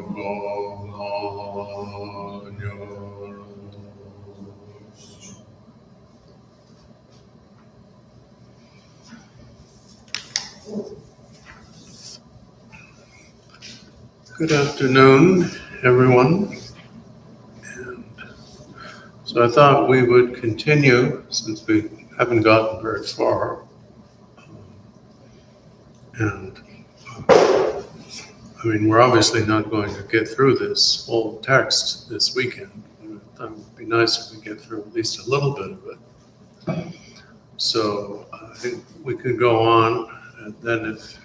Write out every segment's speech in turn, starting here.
Good afternoon, everyone. And so I thought we would continue, since we haven't gotten very far. And I mean, we're obviously not going to get through this whole text this weekend. It would be nice if we get through at least a little bit of it. So I think we could go on, and then if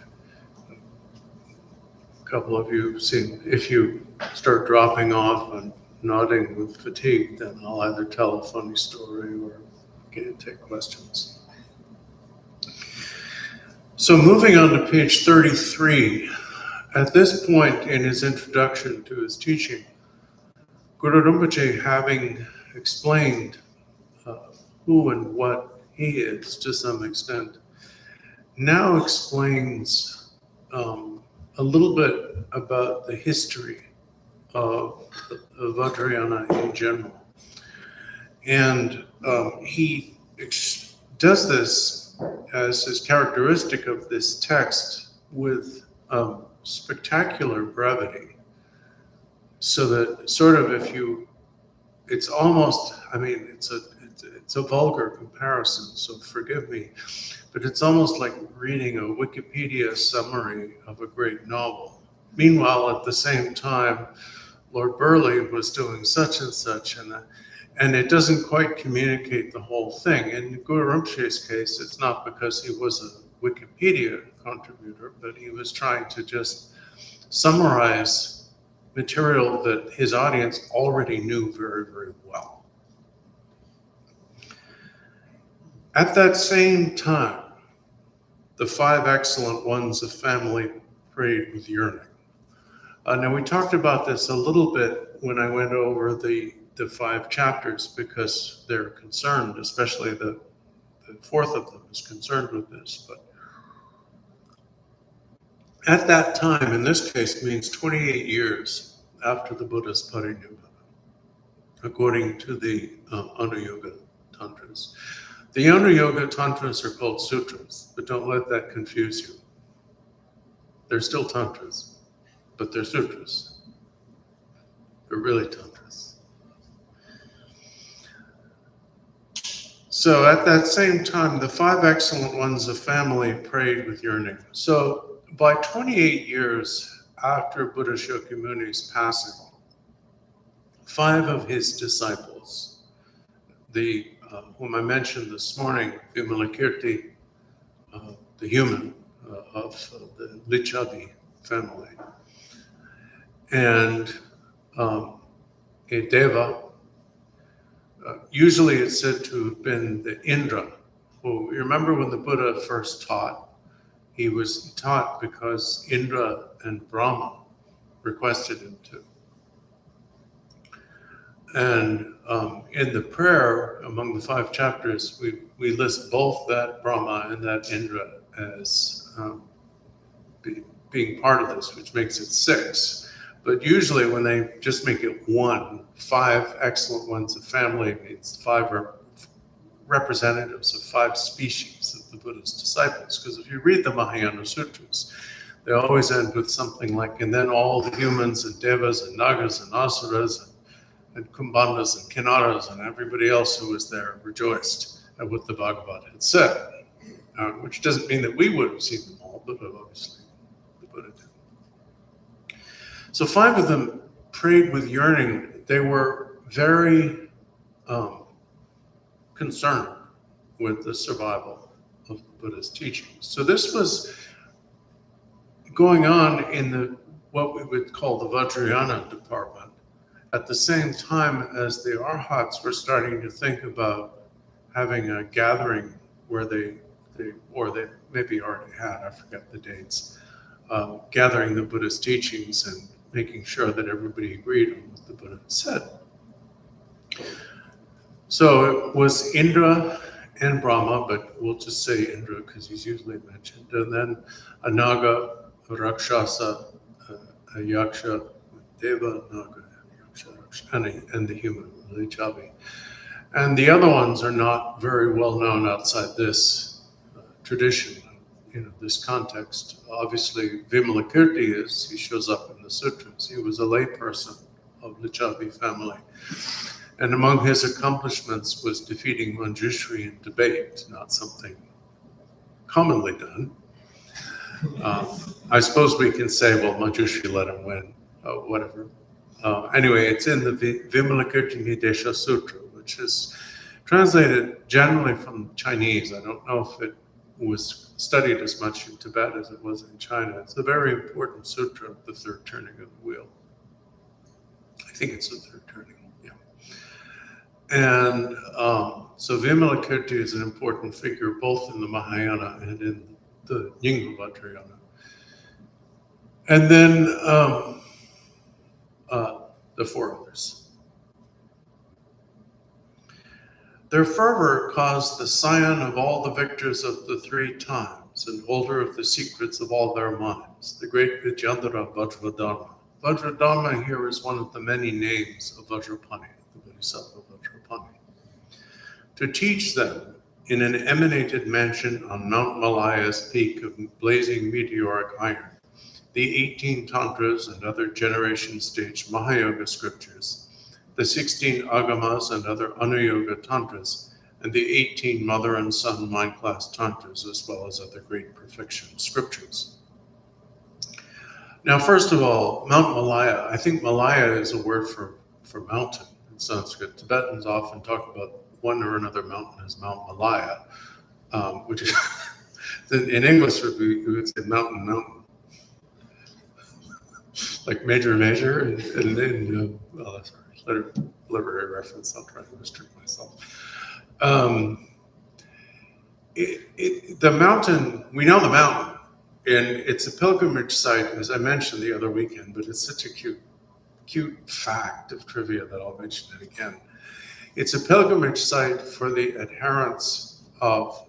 a couple of you if you start dropping off and nodding with fatigue, then I'll either tell a funny story or take questions. So moving on to page 33, at this point in his introduction to his teaching, Guru Rinpoche, having explained who and what he is to some extent, now explains a little bit about the history of Vajrayana in general. And he does this as is characteristic of this text with spectacular brevity. So that sort of it's almost, I mean, it's a vulgar comparison, so forgive me, but it's almost like reading a Wikipedia summary of a great novel. Meanwhile, at the same time, Lord Burleigh was doing such and such, and it doesn't quite communicate the whole thing. In Guru Rinpoche's case, it's not because he was a Wikipedia contributor, but he was trying to just summarize material that his audience already knew very, very well. At that same time, the 5 excellent ones of family prayed with yearning. Now we talked about this a little bit when I went over the 5 chapters, because they're concerned, especially the 4th of them is concerned with this. But at that time, in this case, means 28 years after the Buddha's parinibbana, according to the Anu-yoga tantras. The Anu-yoga tantras are called sutras, but don't let that confuse you. They're still tantras, but they're sutras. They're really tantras. So at that same time, the 5 excellent ones of family prayed with yearning. So by 28 years after Buddha Shakyamuni's passing, 5 of his disciples, whom I mentioned this morning, Vimalakirti, the human of the Lichadi family, and a Deva, usually it's said to have been the Indra, who, you remember when the Buddha first taught, he was taught because Indra and Brahma requested him to. And in the prayer, among the 5 chapters, we list both that Brahma and that Indra as being part of this, which makes it 6. But usually when they just make it 1, 5 excellent ones of family means 5 representatives of 5 species of the Buddha's disciples. Because if you read the Mahayana Sutras, they always end with something like, and then all the humans and devas and nagas and asuras and kumbhandas and kinnaras and everybody else who was there rejoiced at what the Bhagavad had said, which doesn't mean that we would have seen them all, but obviously the Buddha did. So 5 of them prayed with yearning. They were very concerned with the survival of Buddha's teachings. So this was going on in what we would call the Vajrayana department, at the same time as the Arhats were starting to think about having a gathering where they maybe already had, I forget the dates, gathering the Buddha's teachings and making sure that everybody agreed on what the Buddha had said. So it was Indra and Brahma, but we'll just say Indra because he's usually mentioned, and then a Naga, a Rakshasa, a Yaksha, Deva, Naga, and the human, Lichavi. And the other ones are not very well known outside this tradition, this context. Obviously, Vimalakirti is, he shows up in the sutras. He was a layperson of Lichavi family. And among his accomplishments was defeating Manjushri in debate, not something commonly done. I suppose we can say, well, Manjushri let him win, whatever. Anyway, it's in the Vimalakirti Nidesha Sutra, which is translated generally from Chinese. I don't know if it was studied as much in Tibet as it was in China. It's a very important sutra of the third turning of the wheel. I think it's the third turning, yeah. And so Vimalakirti is an important figure both in the Mahayana and in the Nyingma Vajrayana. And then the four others. Their fervor caused the scion of all the victors of the three times and holder of the secrets of all their minds, the great Vidyadhara Vajradharma. Vajradharma here is one of the many names of Vajrapani, the Bodhisattva Vajrapani, to teach them in an emanated mansion on Mount Malaya's peak of blazing meteoric iron, the 18 tantras and other generation-stage Mahayoga scriptures, the 16 agamas and other Anuyoga tantras, and the 18 mother and son mind-class tantras, as well as other great perfection scriptures. Now, first of all, Mount Malaya, I think Malaya is a word for mountain in Sanskrit. Tibetans often talk about one or another mountain as Mount Malaya, which is, in English, we would say mountain. Like major, and then, well, that's a literary reference, I'll try to restrict myself. The mountain, we know the mountain, and it's a pilgrimage site, as I mentioned the other weekend, but it's such a cute fact of trivia that I'll mention it again. It's a pilgrimage site for the adherents of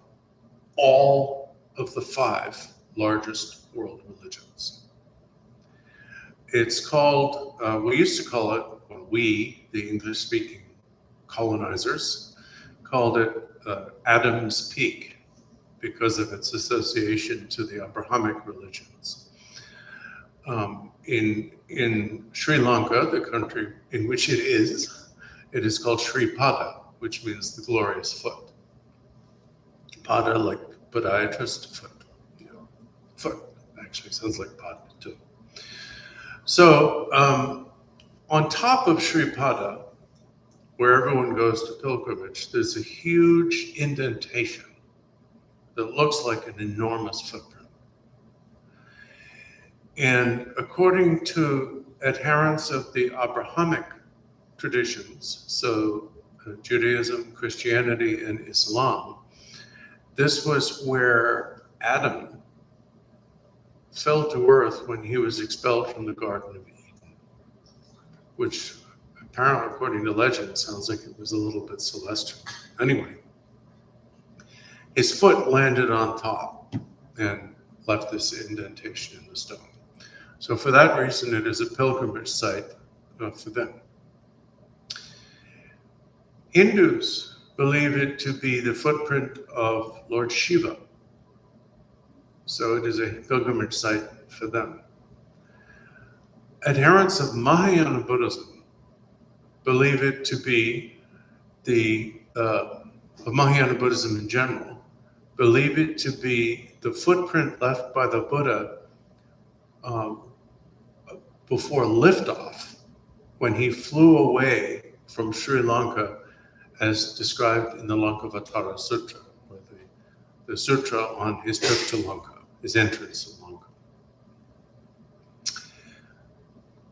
all of the 5 largest world religions. It's called, we used to call it, well, we, the English-speaking colonizers, called it Adam's Peak because of its association to the Abrahamic religions. In Sri Lanka, the country in which it is called Sri Pada, which means the glorious foot. Pada, like podiatrist, foot. Foot, actually, sounds like pada too. So on top of Sri Pada, where everyone goes to pilgrimage, there's a huge indentation that looks like an enormous footprint. And according to adherents of the Abrahamic traditions, so Judaism, Christianity, and Islam, this was where Adam fell to earth when he was expelled from the Garden of Eden, which apparently, according to legend, sounds like it was a little bit celestial. Anyway, his foot landed on top and left this indentation in the stone. So for that reason, it is a pilgrimage site for them. Hindus believe it to be the footprint of Lord Shiva. So it is a pilgrimage site for them. Adherents of Mahayana Buddhism believe it to be of Mahayana Buddhism in general, believe it to be the footprint left by the Buddha before liftoff, when he flew away from Sri Lanka as described in the Lankavatara Sutra, or the sutra on his trip to Lanka, his entrance to Lanka.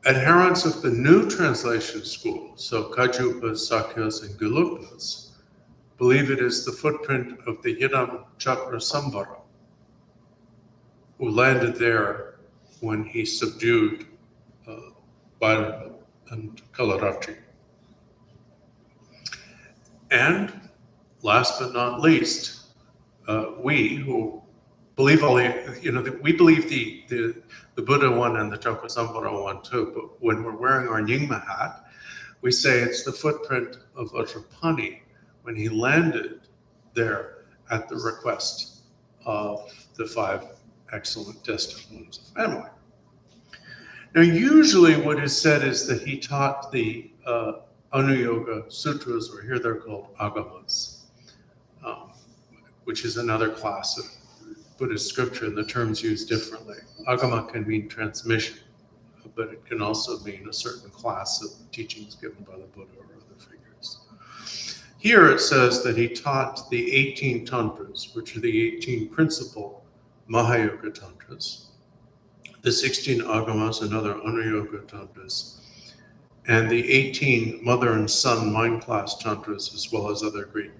Adherents of the new translation school, so Kajupas, Sakyas, and Gelugpas, believe it is the footprint of the Yidam Chakra Samvara, who landed there when he subdued Bhairava and Kalarachi. And last but not least, we who believe all the, we believe the Buddha one and the Tokosambara one too, but when we're wearing our Nyingma hat, we say it's the footprint of Vajrapani when he landed there at the request of the 5 excellent destined ones of family. Now, usually what is said is that he taught the Anuyoga Sutras, or here they're called Agamas, which is another class of Buddhist scripture, and the term's used differently. Agama can mean transmission, but it can also mean a certain class of teachings given by the Buddha or other figures. Here it says that he taught the 18 tantras, which are the 18 principal Mahayoga tantras, the 16 agamas and other Anuyoga tantras, and the 18 mother and son mind class tantras, as well as other great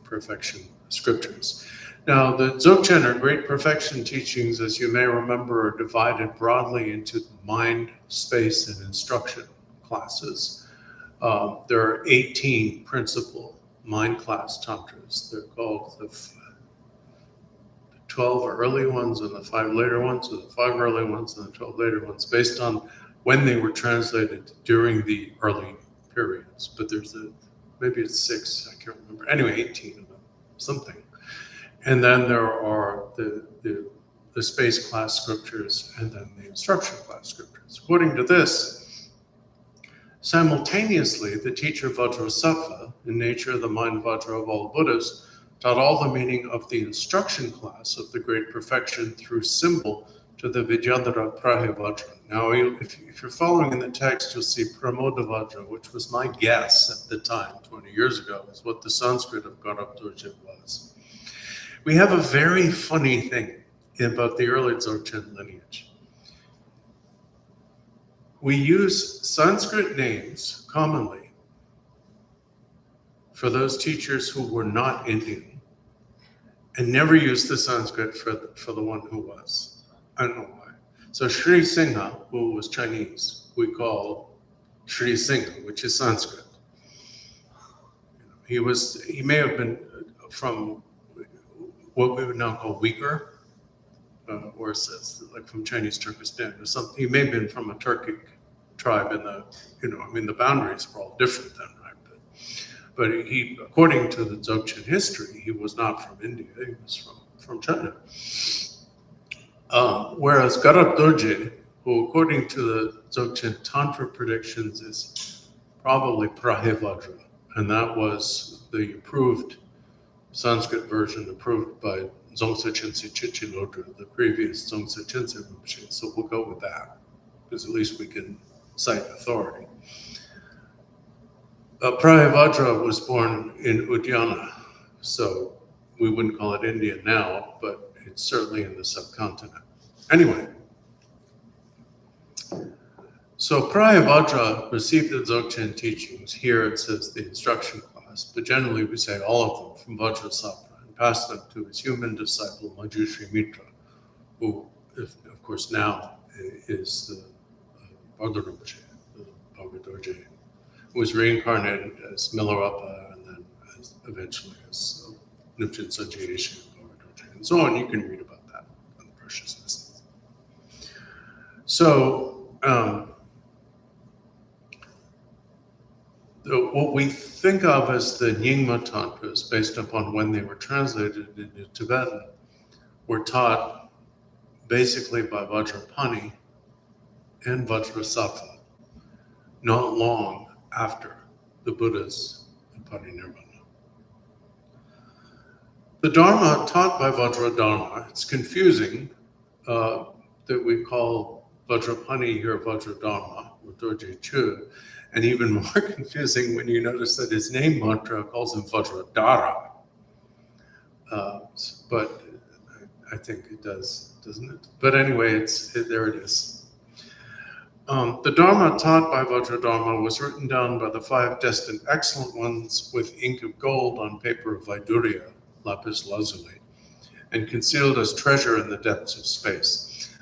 perfection scriptures. Now, the Dzogchen, or great perfection teachings, as you may remember, are divided broadly into mind, space, and instruction classes. There are 18 principal mind class tantras. They're called the 12 early ones and the 5 later ones, or the 5 early ones and the 12 later ones, based on when they were translated during the early periods. But there's maybe it's 6, I can't remember. Anyway, 18 of them, something. And then there are the space class scriptures and then the instruction class scriptures. According to this, simultaneously, the teacher Vajrasattva, in Nature, the Mind Vajra of all Buddhas, taught all the meaning of the instruction class of the great perfection through symbol to the Vidyadhara Prahivajra. Now, if you're following in the text, you'll see Pramodavajra, which was my guess at the time, 20 years ago, is what the Sanskrit of Barway Dorje was. We have a very funny thing about the early Dzogchen lineage. We use Sanskrit names commonly for those teachers who were not Indian, and never use the Sanskrit for the one who was. I don't know why. So Sri Singha, who was Chinese, we call Sri Singha, which is Sanskrit. He may have been from what we would now call Uyghur, or says like from Chinese Turkestan or something. He may have been from a Turkic tribe in the boundaries were all different then, right? But he, according to the Dzogchen history, he was not from India, he was from China. Whereas Barway Dorje, who according to the Dzogchen Tantra predictions is probably Prahivajra, and that was the approved Sanskrit version approved by Dzongtse Chinse Chichi Lodra, the previous Dzongtse Chinse Rinpoche. So we'll go with that, because at least we can cite authority. Prahivajra was born in Udyana, so we wouldn't call it India now, but it's certainly in the subcontinent. Anyway, so Prahivajra received the Dzogchen teachings. Here it says the instruction class, but generally we say all of them from Vajrasattva, and passed them to his human disciple Manjushri Mitra, who, of course, now is the Barway Dorje, Barway Dorje, who was reincarnated as Milarepa and then eventually as Nupchen Sanjay Yeshe and Barway Dorje, and so on. You can read about that on the preciousness. So, what we think of as the Nyingma Tantras, based upon when they were translated into Tibetan, were taught basically by Vajrapani and Vajrasattva, not long after the Buddha's parinirvana. The Dharma taught by Vajradharma, it's confusing that we call Vajrapani here Vajradharma, or Dorje Chu, and even more confusing when you notice that his name mantra calls him Vajradhara. But I think it does, doesn't it? But anyway, there it is. The Dharma taught by Vajradharma was written down by the 5 destined excellent ones with ink of gold on paper of Vaidurya, lapis lazuli, and concealed as treasure in the depths of space.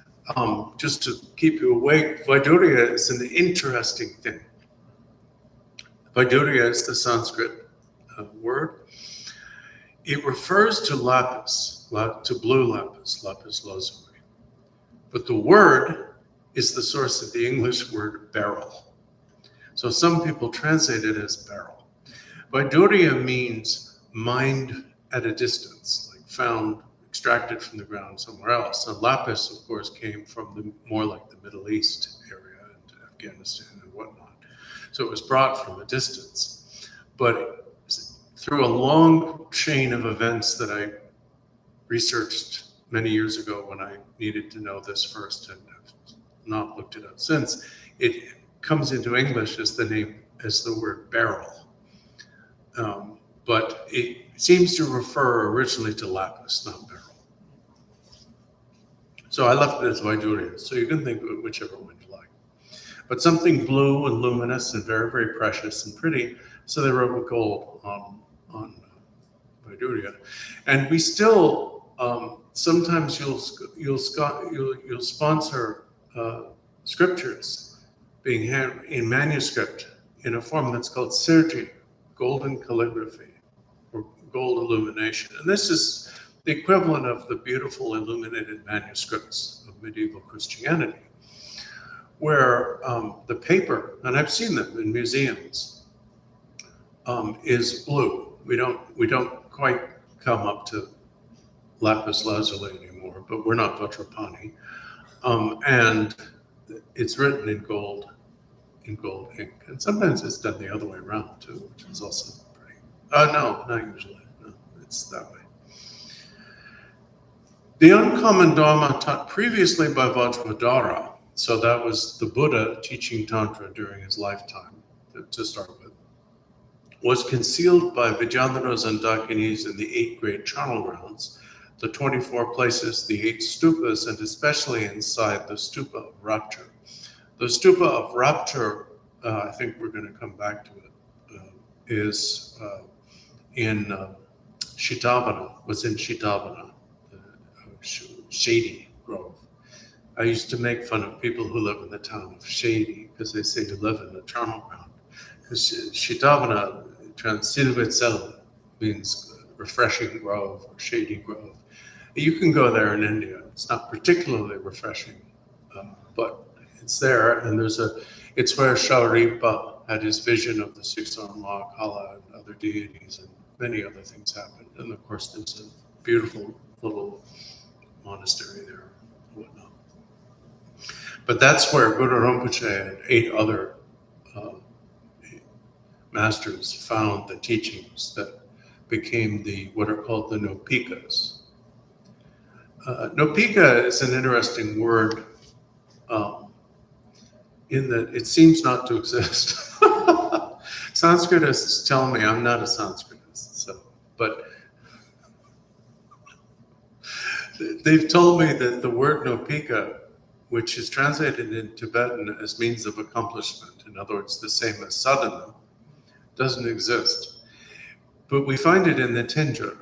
Just to keep you awake, Vaidurya is an interesting thing. Vaidurya is the Sanskrit word. It refers to lapis, to blue lapis, lapis lazuli. But the word is the source of the English word beryl. So some people translate it as beryl. Dorje means mined at a distance, like found, extracted from the ground somewhere else. And lapis, of course, came from more like the Middle East area and Afghanistan and whatnot. So it was brought from a distance. But through a long chain of events that I researched many years ago when I needed to know this first and have not looked it up since, it comes into English as the word beryl. But it seems to refer originally to lapis, not beryl. So I left it as Dorje, so you can think of it whichever one you like. But something blue and luminous and very, very precious and pretty, so they wrote with gold on Dorje. And we still, sometimes you'll sponsor scriptures being in manuscript in a form that's called Serti, golden calligraphy, or gold illumination. And this is the equivalent of the beautiful illuminated manuscripts of medieval Christianity, where the paper, and I've seen them in museums, is blue. We don't quite come up to lapis lazuli anymore, but we're not Vajrapani. And it's written in gold ink. And sometimes it's done the other way around too, which is also pretty. No, not usually. No, it's that way. The uncommon Dharma taught previously by Vajradhara, so that was the Buddha teaching Tantra during his lifetime, to start with, was concealed by Vijayanaras and Dakinis in the 8 great charnel grounds, the 24 places, the 8 stupas, and especially inside the stupa of rapture. The stupa of rapture, I think we're going to come back to it, is in Shitavana, was in Shitavana, Shady Grove. I used to make fun of people who live in the town of Shady because they say you live in the charnel ground. Because Shitavana, Silvetsel, means refreshing grove or shady grove. You can go there in India. It's not particularly refreshing, but it's there. And it's where Shauripa had his vision of the 6-armed Mahakala and other deities, and many other things happened. And of course, there's a beautiful little monastery there and whatnot. But that's where Guru Rinpoche and 8 other masters found the teachings that became what are called the Nopikas. Nopika is an interesting word in that it seems not to exist. Sanskritists tell me I'm not a Sanskritist, but they've told me that the word Nopika, which is translated in Tibetan as means of accomplishment, in other words, the same as sadhana, doesn't exist. But we find it in the Tinjar,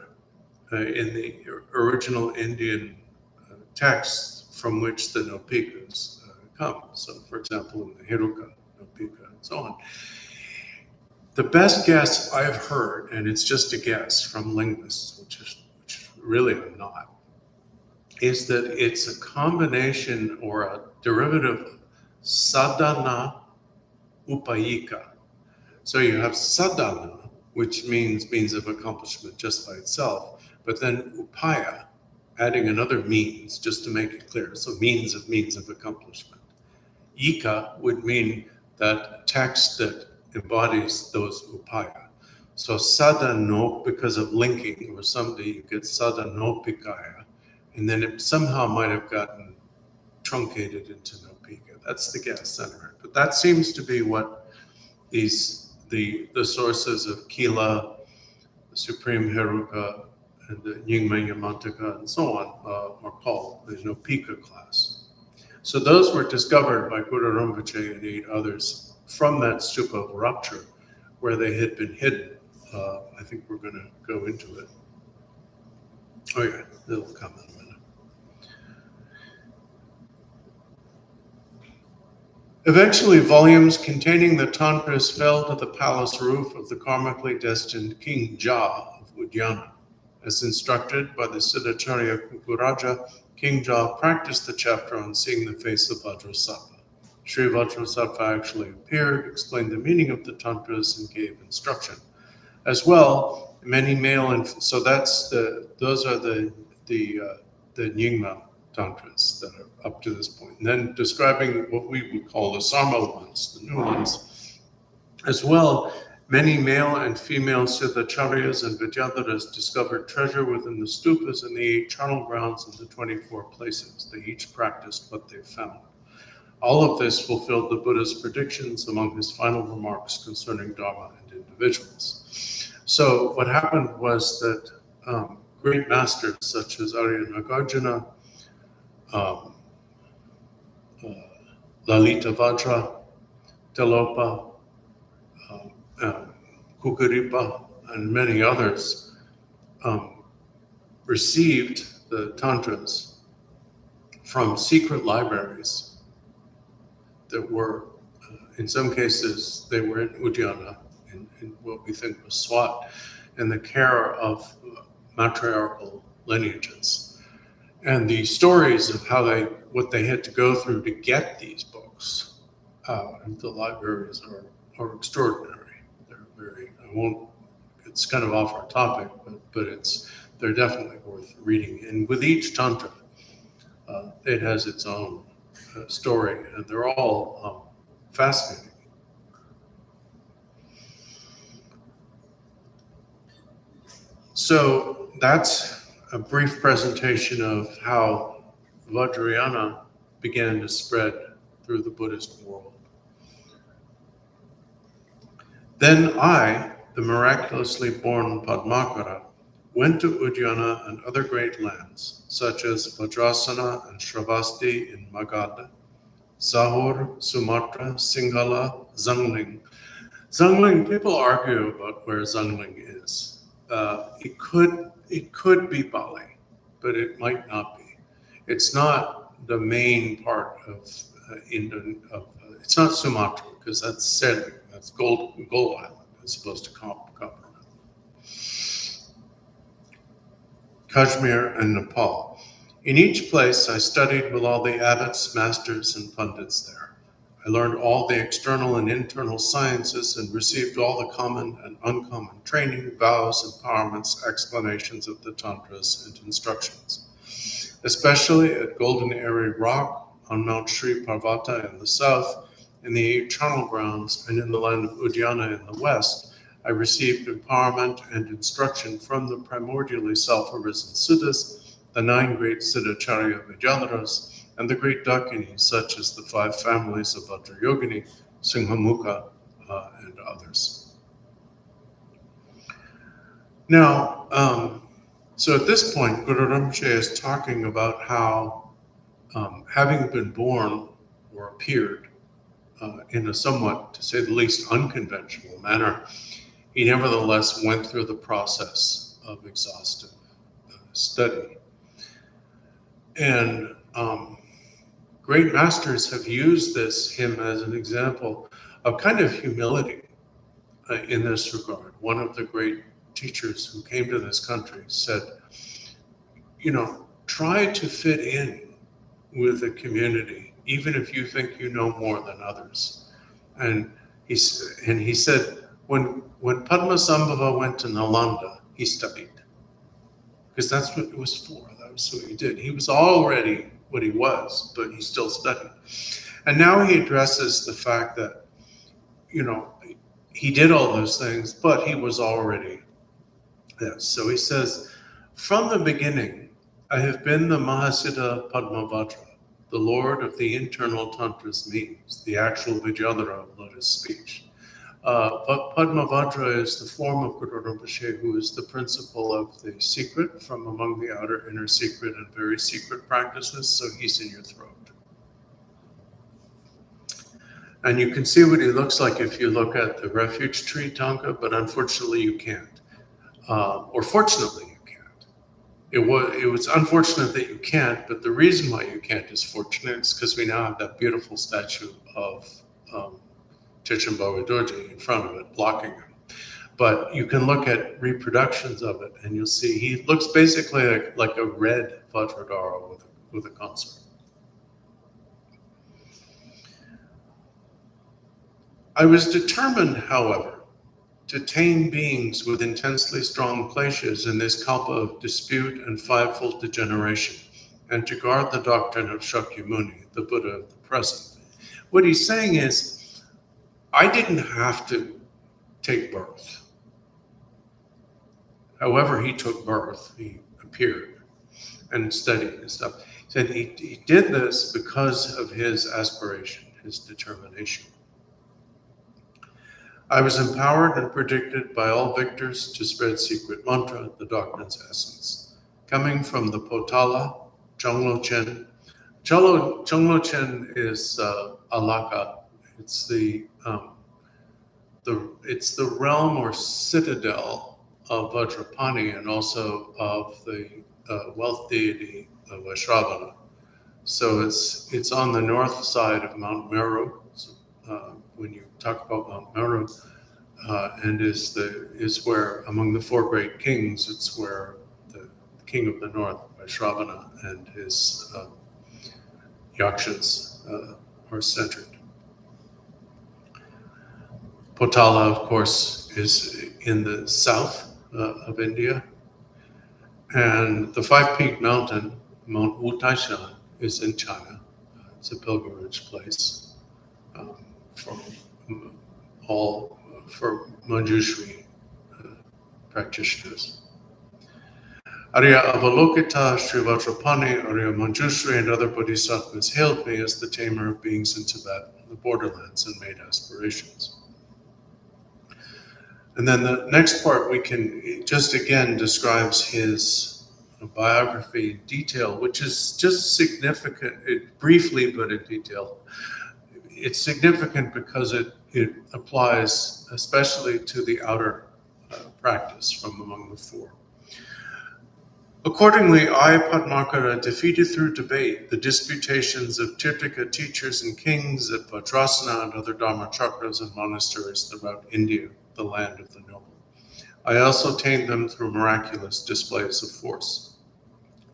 in the original Indian texts from which the Nopikas come. So, for example, in the Hiruka, Nopika, and so on. The best guess I've heard, and it's just a guess from linguists, which really I'm not, is that it's a combination or a derivative of sadhana upayika. So you have sadhana, which means means of accomplishment just by itself, but then upaya, adding another means, just to make it clear. So means of accomplishment. Ika would mean that text that embodies those upaya. So sadhano, because of linking, or someday you get sadhanopikaya, and then it somehow might have gotten truncated into nopika. That's the guess anyway. But that seems to be what the sources of Kila, the Supreme Heruka, and the Nyingma Yamantaka, and so on, are called the Nopika class. So those were discovered by Guru Rinpoche and 8 others from that stupa of rupture, where they had been hidden. I think we're going to go into it. Oh yeah, it'll come in a minute. Eventually, volumes containing the tantras fell to the palace roof of the karmically destined King Ja of Udyana. As instructed by the Siddhacharya Kukuraja, King Ja practiced the chapter on seeing the face of Vajrasattva. Sri Vajrasattva actually appeared, explained the meaning of the tantras, and gave instruction. As well, many male and so those are the Nyingma tantras that are up to this point. And then describing what we would call the Sarma ones, the new ones. As well, many male and female Siddhacharyas and Vidyadharas discovered treasure within the stupas and the 8 charnel grounds of the 24 places. They each practiced what they found. All of this fulfilled the Buddha's predictions among his final remarks concerning Dharma and individuals. So what happened was that great masters such as Arya Nagarjuna, Lalita Vajra, Tilopa, Kukuripa, and many others received the tantras from secret libraries that were, in some cases, they were in Udayana, in what we think was Swat, in the care of matriarchal lineages. And the stories of what they had to go through to get these books out into the libraries are extraordinary. It's kind of off our topic, but they're definitely worth reading. And with each tantra, it has its own story, and they're all fascinating. So that's a brief presentation of how Vajrayana began to spread through the Buddhist world. Then I, the miraculously born Padmakara, went to Udayana and other great lands, such as Vajrasana and Shravasti in Magadha, Sahur, Sumatra, Sinhala, Zangling. Zangling, people argue about where Zangling is. It could be Bali, but it might not be. It's not the main part of it's not Sumatra, because that's Selig, that's Gold Island, as opposed to Copper Island. Kashmir and Nepal. In each place, I studied with all the abbots, masters, and pundits there. I learned all the external and internal sciences and received all the common and uncommon training, vows, empowerments, explanations of the tantras, and instructions. Especially at Golden Airy Rock, on Mount Sri Parvata in the south, in the 8 charnel grounds, and in the land of Udayana in the west, I received empowerment and instruction from the primordially self-arisen Siddhas, the 9 great Siddhacharya Vidyadharas, and the great Dakinis, such as the 5 families of Vajrayogini, Singhamukha, and others. Now, so at this point, Guru Rinpoche is talking about how, having been born or appeared in a somewhat, to say the least, unconventional manner, he nevertheless went through the process of exhaustive study. And great masters have used him as an example of kind of humility in this regard. One of the great teachers who came to this country said, try to fit in with the community, even if you think you know more than others. And he said, when Padmasambhava went to Nalanda, he studied. Because that's what it was for. That was what he did. He was already what he was, but he still studied. And now he addresses the fact that, he did all those things, but he was already this. So he says, from the beginning, I have been the Mahasiddha Padmavajra, the Lord of the internal Tantra's means, the actual Vidyadhara of lotus speech. But Padmavajra is the form of Guru Rinpoche, who is the principle of the secret from among the outer, inner secret, and very secret practices, so he's in your throat. And you can see what he looks like if you look at the refuge tree tanka, but unfortunately you can't. Or fortunately you can't. It was unfortunate that you can't, but the reason why you can't is fortunate. It's because we now have that beautiful statue of Barway Dorje in front of it, blocking him. But you can look at reproductions of it, and you'll see he looks basically like a red Vajradhara with a consort. I was determined, however, to tame beings with intensely strong kleshas in this kalpa of dispute and fivefold degeneration, and to guard the doctrine of Shakyamuni, the Buddha of the present. What he's saying is, I didn't have to take birth. However he took birth, he appeared and studied and stuff. He said he did this because of his aspiration, his determination. I was empowered and predicted by all victors to spread secret mantra, the doctrine's essence, coming from the Potala, Chonglo Chen. Chonglo Chen is Alaka. It's the realm or citadel of Vajrapani and also of the wealth deity of Vaishravana. So it's on the north side of Mount Meru. When you talk about Mount Meru, and is where among the four great kings, it's where the king of the north, Vaishravana, and his yakshas are centered. Potala, of course, is in the south of India, and the five-peak mountain, Mount Wutaishan, is in China. It's a pilgrimage place for Manjushri practitioners. Arya Avalokita, Sri Vajrapani, Arya Manjushri, and other bodhisattvas hailed me as the tamer of beings in Tibet, the borderlands, and made aspirations. And then the next part it just again describes his biography in detail, which is just significant, briefly but in detail. It's significant because it applies especially to the outer practice from among the four. Accordingly, I, Padmakara, defeated through debate the disputations of Tirthika teachers and kings at Vajrasana and other Dharma chakras and monasteries throughout India, the land of the noble. I also tamed them through miraculous displays of force.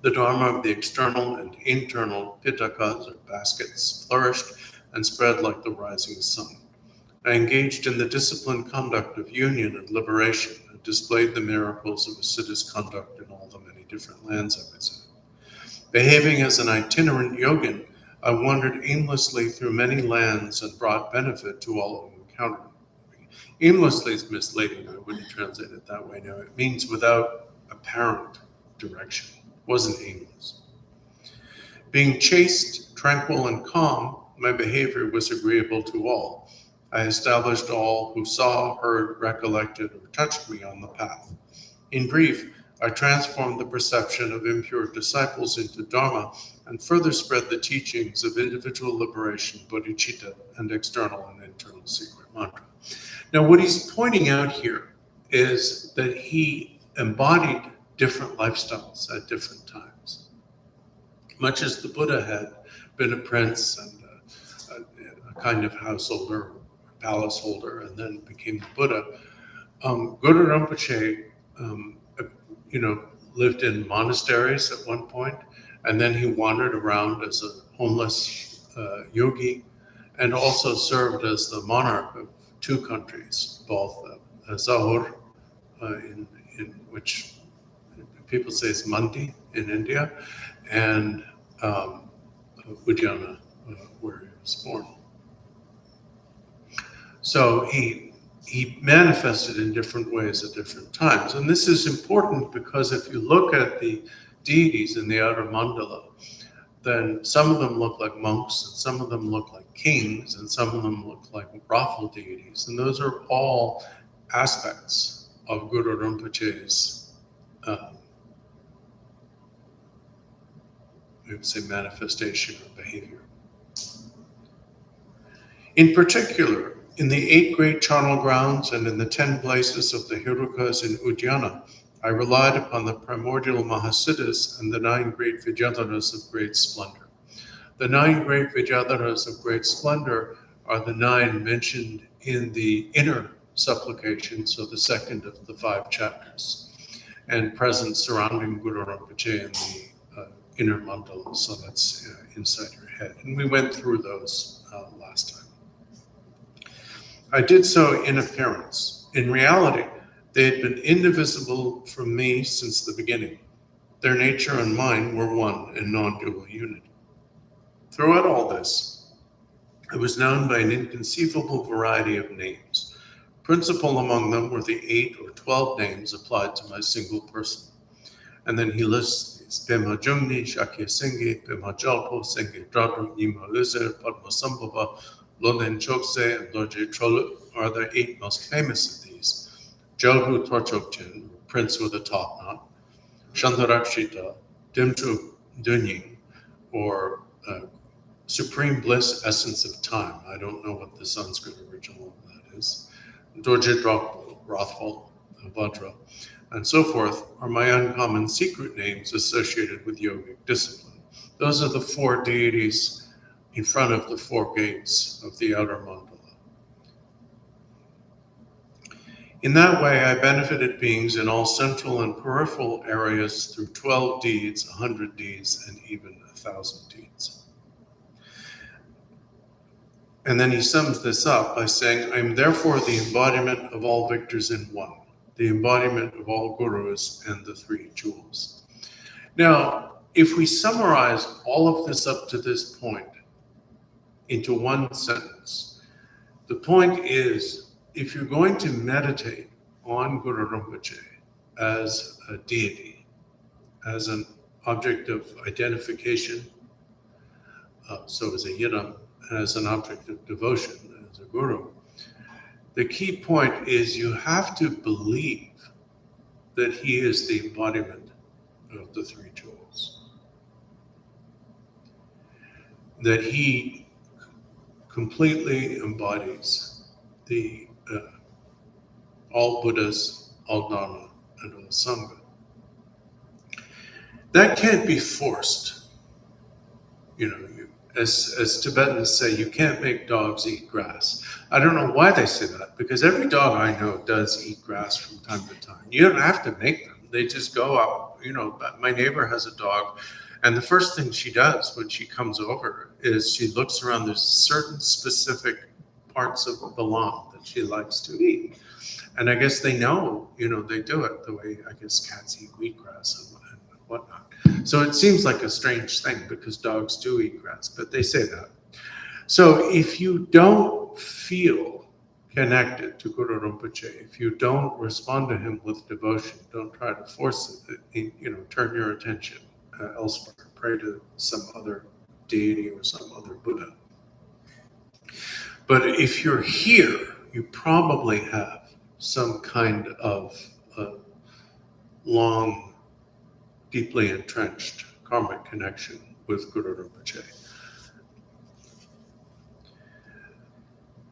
The Dharma of the external and internal pitakas, or baskets, flourished and spread like the rising sun. I engaged in the disciplined conduct of union and liberation and displayed the miracles of a siddhist conduct in all the many different lands I visited. Behaving as an itinerant yogin, I wandered aimlessly through many lands and brought benefit to all who encountered me. Aimlessly is misleading, I wouldn't translate it that way now. It means without apparent direction. It wasn't aimless. Being chaste, tranquil, and calm, my behavior was agreeable to all. I established all who saw, heard, recollected, or touched me on the path. In brief, I transformed the perception of impure disciples into Dharma and further spread the teachings of individual liberation, bodhicitta, and external and internal secret mantra. Now, what he's pointing out here is that he embodied different lifestyles at different times. Much as the Buddha had been a prince and a kind of householder, palace holder, and then became the Buddha, Guru Rinpoche lived in monasteries at one point, and then he wandered around as a homeless yogi, and also served as the monarch of two countries, both Zahor, in which people say is Mandi in India, and Ujjana, where he was born. So he manifested in different ways at different times. And this is important because if you look at the deities in the outer mandala, then some of them look like monks, and some of them look like kings, and some of them look like brothel deities. And those are all aspects of Guru Rinpoche's manifestation of behavior. In particular, in the 8 great charnel grounds and in the 10 places of the Hirukas in Ujjana, I relied upon the primordial Mahasiddhas and the 9 great Vidyadharas of great splendor. The 9 great Vidyadharas of great splendor are the 9 mentioned in the inner supplication, so the second of the 5 chapters, and presence surrounding Guru Rinpoche in the inner mandala, so that's inside your head. And we went through those last time. I did so in appearance. In reality, they had been indivisible from me since the beginning. Their nature and mine were one and non-dual unity. Throughout all this, I was known by an inconceivable variety of names. Principal among them were the 8 or 12 names applied to my single person. And then he lists these: Pema Jungni, Shakya Sengye, Pema Jalpo, Sengye Dradru, Nima Uzer, Padma Sambhava, Loden Chokse, and Dorje Trolu are the 8 most famous of these. Jalbu Torchokchen, Prince with a top knot, Shantarakshita, Gyamtso Dunying, or Supreme Bliss, Essence of Time. I don't know what the Sanskrit original of that is. Dorje Drakpo, Wrathful, Vajra, and so forth are my uncommon secret names associated with yogic discipline. Those are the 4 deities in front of the 4 gates of the outer mandala. In that way, I benefited beings in all central and peripheral areas through 12 deeds, 100 deeds, and even 1,000 deeds. And then he sums this up by saying, I am therefore the embodiment of all victors in one, the embodiment of all gurus and the 3 jewels. Now, if we summarize all of this up to this point into one sentence, the point is, if you're going to meditate on Guru Rinpoche as a deity, as an object of identification, so as a yidam, as an object of devotion, as a guru, the key point is you have to believe that he is the embodiment of the 3 jewels, that he completely embodies the all Buddhas, all Dharma, and all Sangha. That can't be forced. As Tibetans say, you can't make dogs eat grass. I don't know why they say that, because every dog I know does eat grass from time to time. You don't have to make them. They just go up. My neighbor has a dog, and the first thing she does when she comes over is she looks around. There's certain specific parts of the lawn that she likes to eat. And I guess they know, they do it the way I guess cats eat wheatgrass and whatnot. So it seems like a strange thing because dogs do eat grass, but they say that. So if you don't feel connected to Guru Rinpoche, if you don't respond to him with devotion, don't try to force it, turn your attention elsewhere, pray to some other deity or some other Buddha. But if you're here, you probably have some kind of long, deeply entrenched karmic connection with Guru Rinpoche.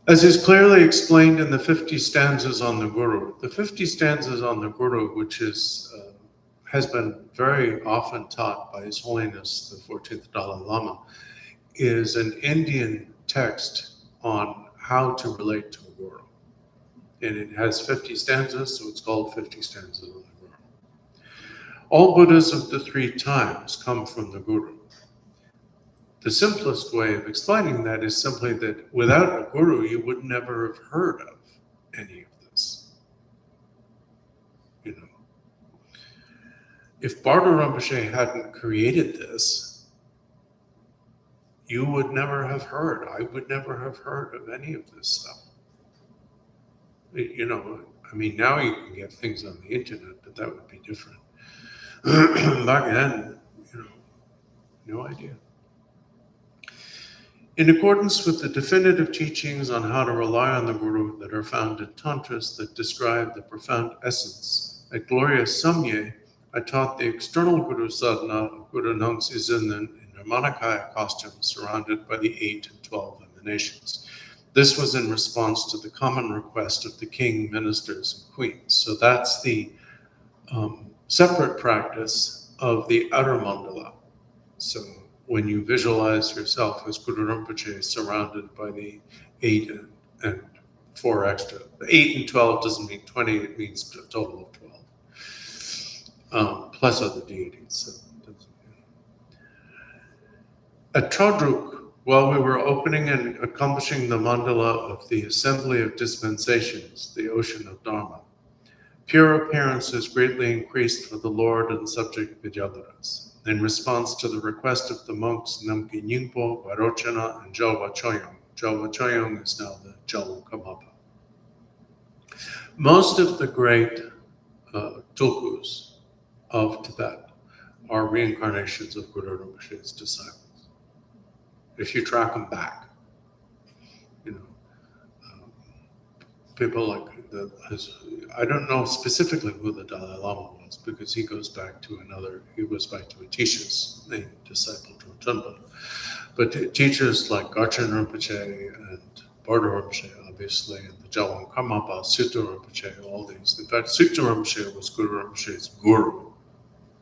As is clearly explained in the 50 stanzas on the Guru, the 50 stanzas on the Guru, which has been very often taught by His Holiness the 14th Dalai Lama, is an Indian text on how to relate to a Guru. And it has 50 stanzas, so it's called 50 stanzas on the Guru. All Buddhas of the 3 times come from the Guru. The simplest way of explaining that is simply that without a Guru, you would never have heard of any of this. If Barway Rinpoche hadn't created this, you would never have heard. I would never have heard of any of this stuff. Now you can get things on the internet, but that would be different. Back then, no idea. In accordance with the definitive teachings on how to rely on the Guru that are found in Tantras that describe the profound essence, at glorious Samye, I taught the external Guru sadhana of Guru Nangsi Zindan in a Manakaya costume surrounded by the 8 and 12 emanations. This was in response to the common request of the king, ministers, and queens. So that's the separate practice of the outer mandala. So when you visualize yourself as Guru Rinpoche surrounded by the 8 and 4 extra. 8 and 12 doesn't mean 20, it means a total of 12. Plus other deities. So at Chodruk, while we were opening and accomplishing the mandala of the Assembly of Dispensations, the Ocean of Dharma, pure appearances greatly increased for the Lord and subject Vidyadharas. In response to the request of the monks Namki Nyingpo, Varochana, and Jalwa Choyong. Jalwa Choyong is now the Jalwa Kamapa. Most of the great tulkus of Tibet are reincarnations of Guru Rinpoche's disciples. If you track them back, people like I don't know specifically who the Dalai Lama was because he goes back to Atisha's main disciple, Dromtonpa. But teachers like Garchen Rinpoche and Bardo Rinpoche, obviously, and the Jalwan Karmapa, Sutta Rinpoche, all these. In fact, Sutta Rinpoche was Guru Rinpoche's guru,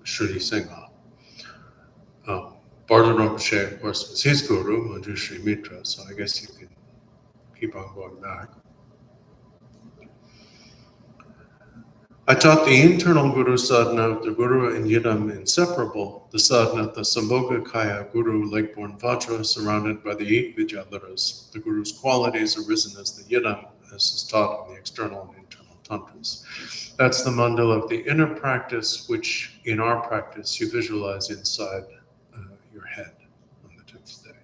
Shri Singha. Bardo Rinpoche, of course, was his guru, Manjushri Mitra, so I guess you can keep on going back. I taught the internal Guru sadhana of the Guru and Yidam inseparable, the sadhana of the Sambhoga Kaya Guru Lakeborn Vajra, surrounded by the 8 Vidyadharas, the Guru's qualities arisen as the Yidam, as is taught in the external and internal tantras. That's the mandala of the inner practice, which in our practice you visualize inside your head on the 10th day.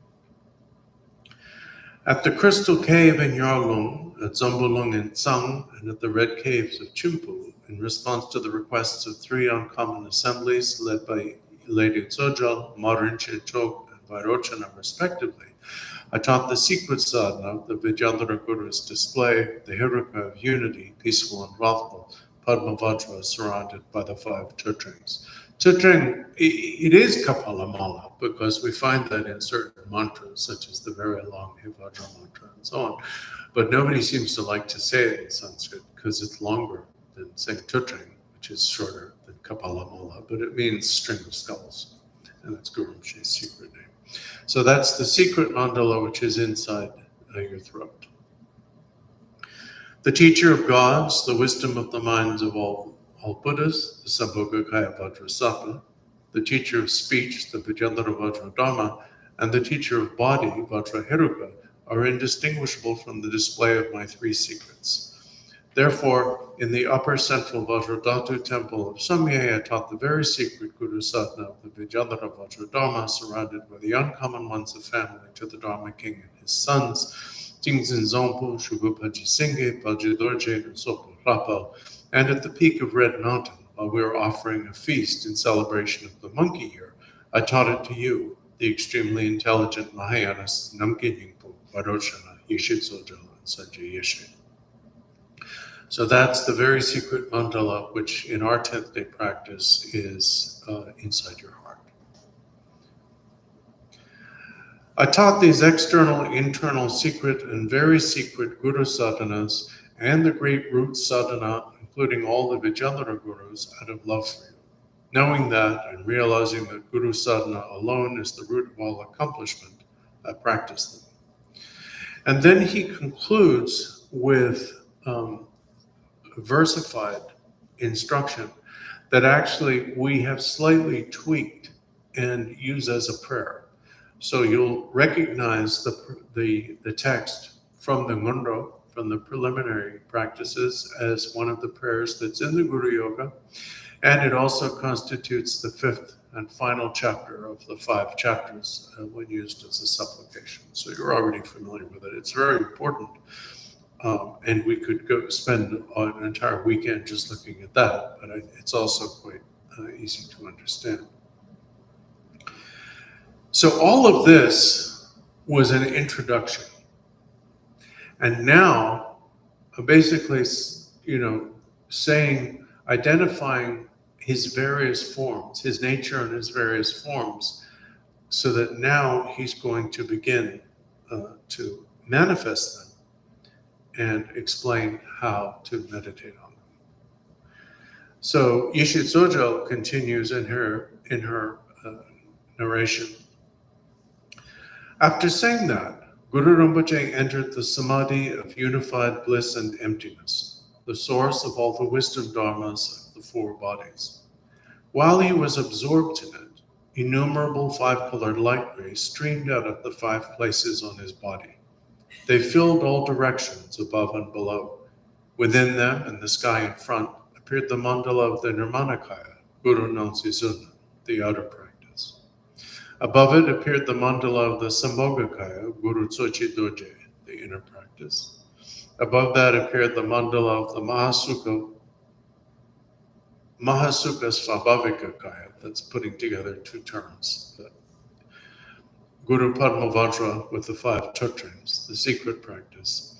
At the Crystal Cave in Yarlung, at Zombulung in Tsang, and at the Red Caves of Chimpu, in response to the requests of 3 uncommon assemblies led by Lady Tsojal, Marinche Chok, and Vairochana respectively, I taught the secret sadhana, the Vidyadhara Guru's display, the Hiraka of unity, peaceful and wrathful, Padmavajra surrounded by the 5 Chotrings. Chotring, it is Kapalamala because we find that in certain mantras, such as the very long Hivajra mantra and so on. But nobody seems to like to say it in Sanskrit because it's longer than saying Chotring, which is shorter than Kapalamala, but it means string of skulls. And that's Guru Rinpoche's secret name. So that's the secret mandala which is inside your throat. The teacher of gods, the wisdom of the minds of all Buddhas, the Sambhoga Kaya Vajrasattva, the teacher of speech, the Vidyadhara Vajradharma, and the teacher of body, Vajrahiruka, are indistinguishable from the display of my 3 secrets. Therefore, in the upper central Vajradhatu temple of Samye, I taught the very secret Guru Sadhana of the Vidyadhara Vajradharma, surrounded by the uncommon ones of family to the Dharma King and his sons, Jingzin Zompo, Shugupaji Singhe, Barway Dorje, and Sopo Rapal, and at the peak of Red Mountain, while we were offering a feast in celebration of the monkey year, I taught it to you, the extremely intelligent Mahayanas Namki Nyingpo, Varochana, Yeshe Tsojal, and Lama Yeshe. So that's the very secret mandala, which in our 10th day practice is inside your heart. I taught these external, internal, secret, and very secret Guru sadhanas and the great root sadhana, including all the Vidyadhara Gurus, out of love for you. Knowing that and realizing that Guru sadhana alone is the root of all accomplishment, I practice them. And then he concludes with versified instruction that actually we have slightly tweaked and use as a prayer. So you'll recognize the text from the Ngondro, from the preliminary practices, as one of the prayers that's in the Guru Yoga, and it also constitutes the 5th and final chapter of the 5 chapters when used as a supplication. So you're already familiar with it. It's very important. And we could go spend an entire weekend just looking at that, but it's also quite easy to understand. So all of this was an introduction. And now, basically, identifying his various forms, his nature and his various forms, so that now he's going to begin to manifest them and explain how to meditate on them. So Yeshe Tsojal continues in her narration. After saying that, Guru Rinpoche entered the samadhi of unified bliss and emptiness, the source of all the wisdom dharmas of the four bodies. While he was absorbed in it, innumerable five-colored light rays streamed out of the five places on his body. They filled all directions above and below. Within them, in the sky in front, appeared the mandala of the Nirmanakaya, Guru Nansizuna, the outer practice. Above it appeared the mandala of the Sambhogakaya, Guru Tsochi Dorje, the inner practice. Above that appeared the mandala of the Mahasukha Svabhavika Kaya, that's putting together two terms. The Guru Padmavajra with the five tutrins, the secret practice.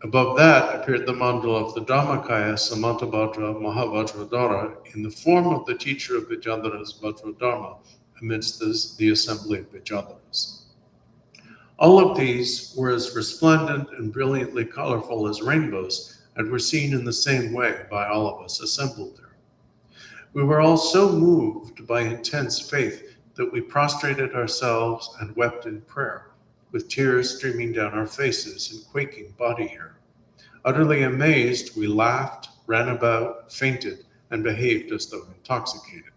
Above that appeared the mandala of the Dharmakaya Samantabhadra Mahavajradhara in the form of the teacher of Vidyadhara's Vajradharma amidst the assembly of Vidyadharas. All of these were as resplendent and brilliantly colorful as rainbows and were seen in the same way by all of us assembled there. We were all so moved by intense faith that we prostrated ourselves and wept in prayer, with tears streaming down our faces and quaking body hair. Utterly amazed, we laughed, ran about, fainted, and behaved as though intoxicated.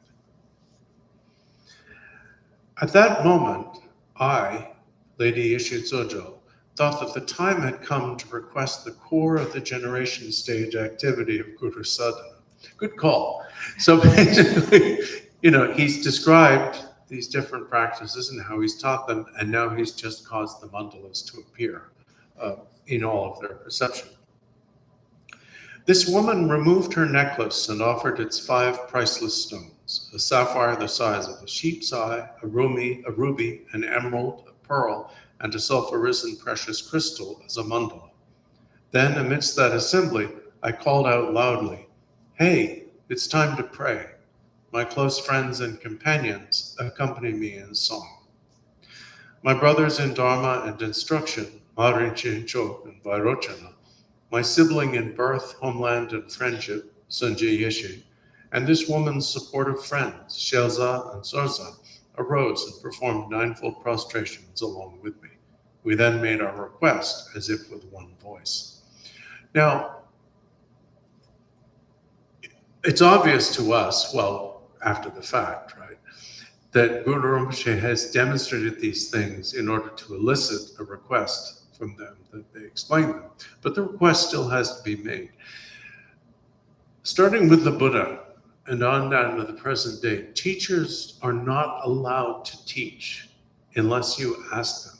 At that moment, I, Lady Yeshe Tsojo, thought that the time had come to request the core of the generation stage activity of Guru Sadhana. Good call. So basically, he's described these different practices and how he's taught them, and now he's just caused the mandalas to appear in all of their perception. This woman removed her necklace and offered its 5 priceless stones, a sapphire the size of a sheep's eye, a ruby, an emerald, a pearl, and a sulfur-risen precious crystal as a mandala. Then, amidst that assembly, I called out loudly, "Hey, it's time to pray. My close friends and companions accompany me in song." My brothers in Dharma and instruction, Marinchen Chok and Vairochana, my sibling in birth, homeland, and friendship, Sanjay Yeshe, and this woman's supportive friends, Shelza and Sorza, arose and performed 9-fold prostrations along with me. We then made our request as if with one voice. Now, it's obvious to us, well, after the fact, right, that Guru Rinpoche has demonstrated these things in order to elicit a request from them, that they explain them. But the request still has to be made. Starting with the Buddha and on down to the present day, teachers are not allowed to teach unless you ask them.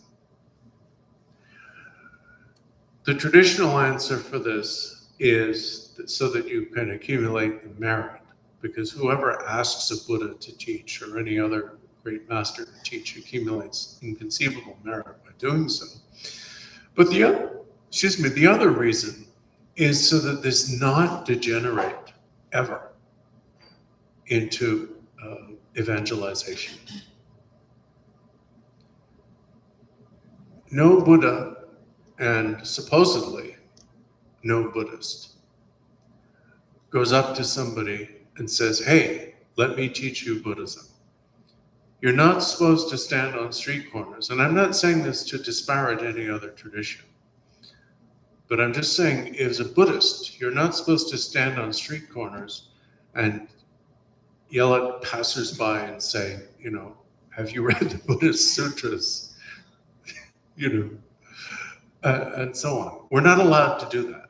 The traditional answer for this is so that you can accumulate the merit, because whoever asks a Buddha to teach or any other great master to teach accumulates inconceivable merit by doing so. But the other reason is so that this not degenerate ever into evangelization. No Buddha and supposedly no Buddhist goes up to somebody and says, "Hey, let me teach you Buddhism." You're not supposed to stand on street corners, and I'm not saying this to disparage any other tradition, but I'm just saying, as a Buddhist, you're not supposed to stand on street corners and yell at passersby and say, "Have you read the Buddhist sutras?" And so on. We're not allowed to do that.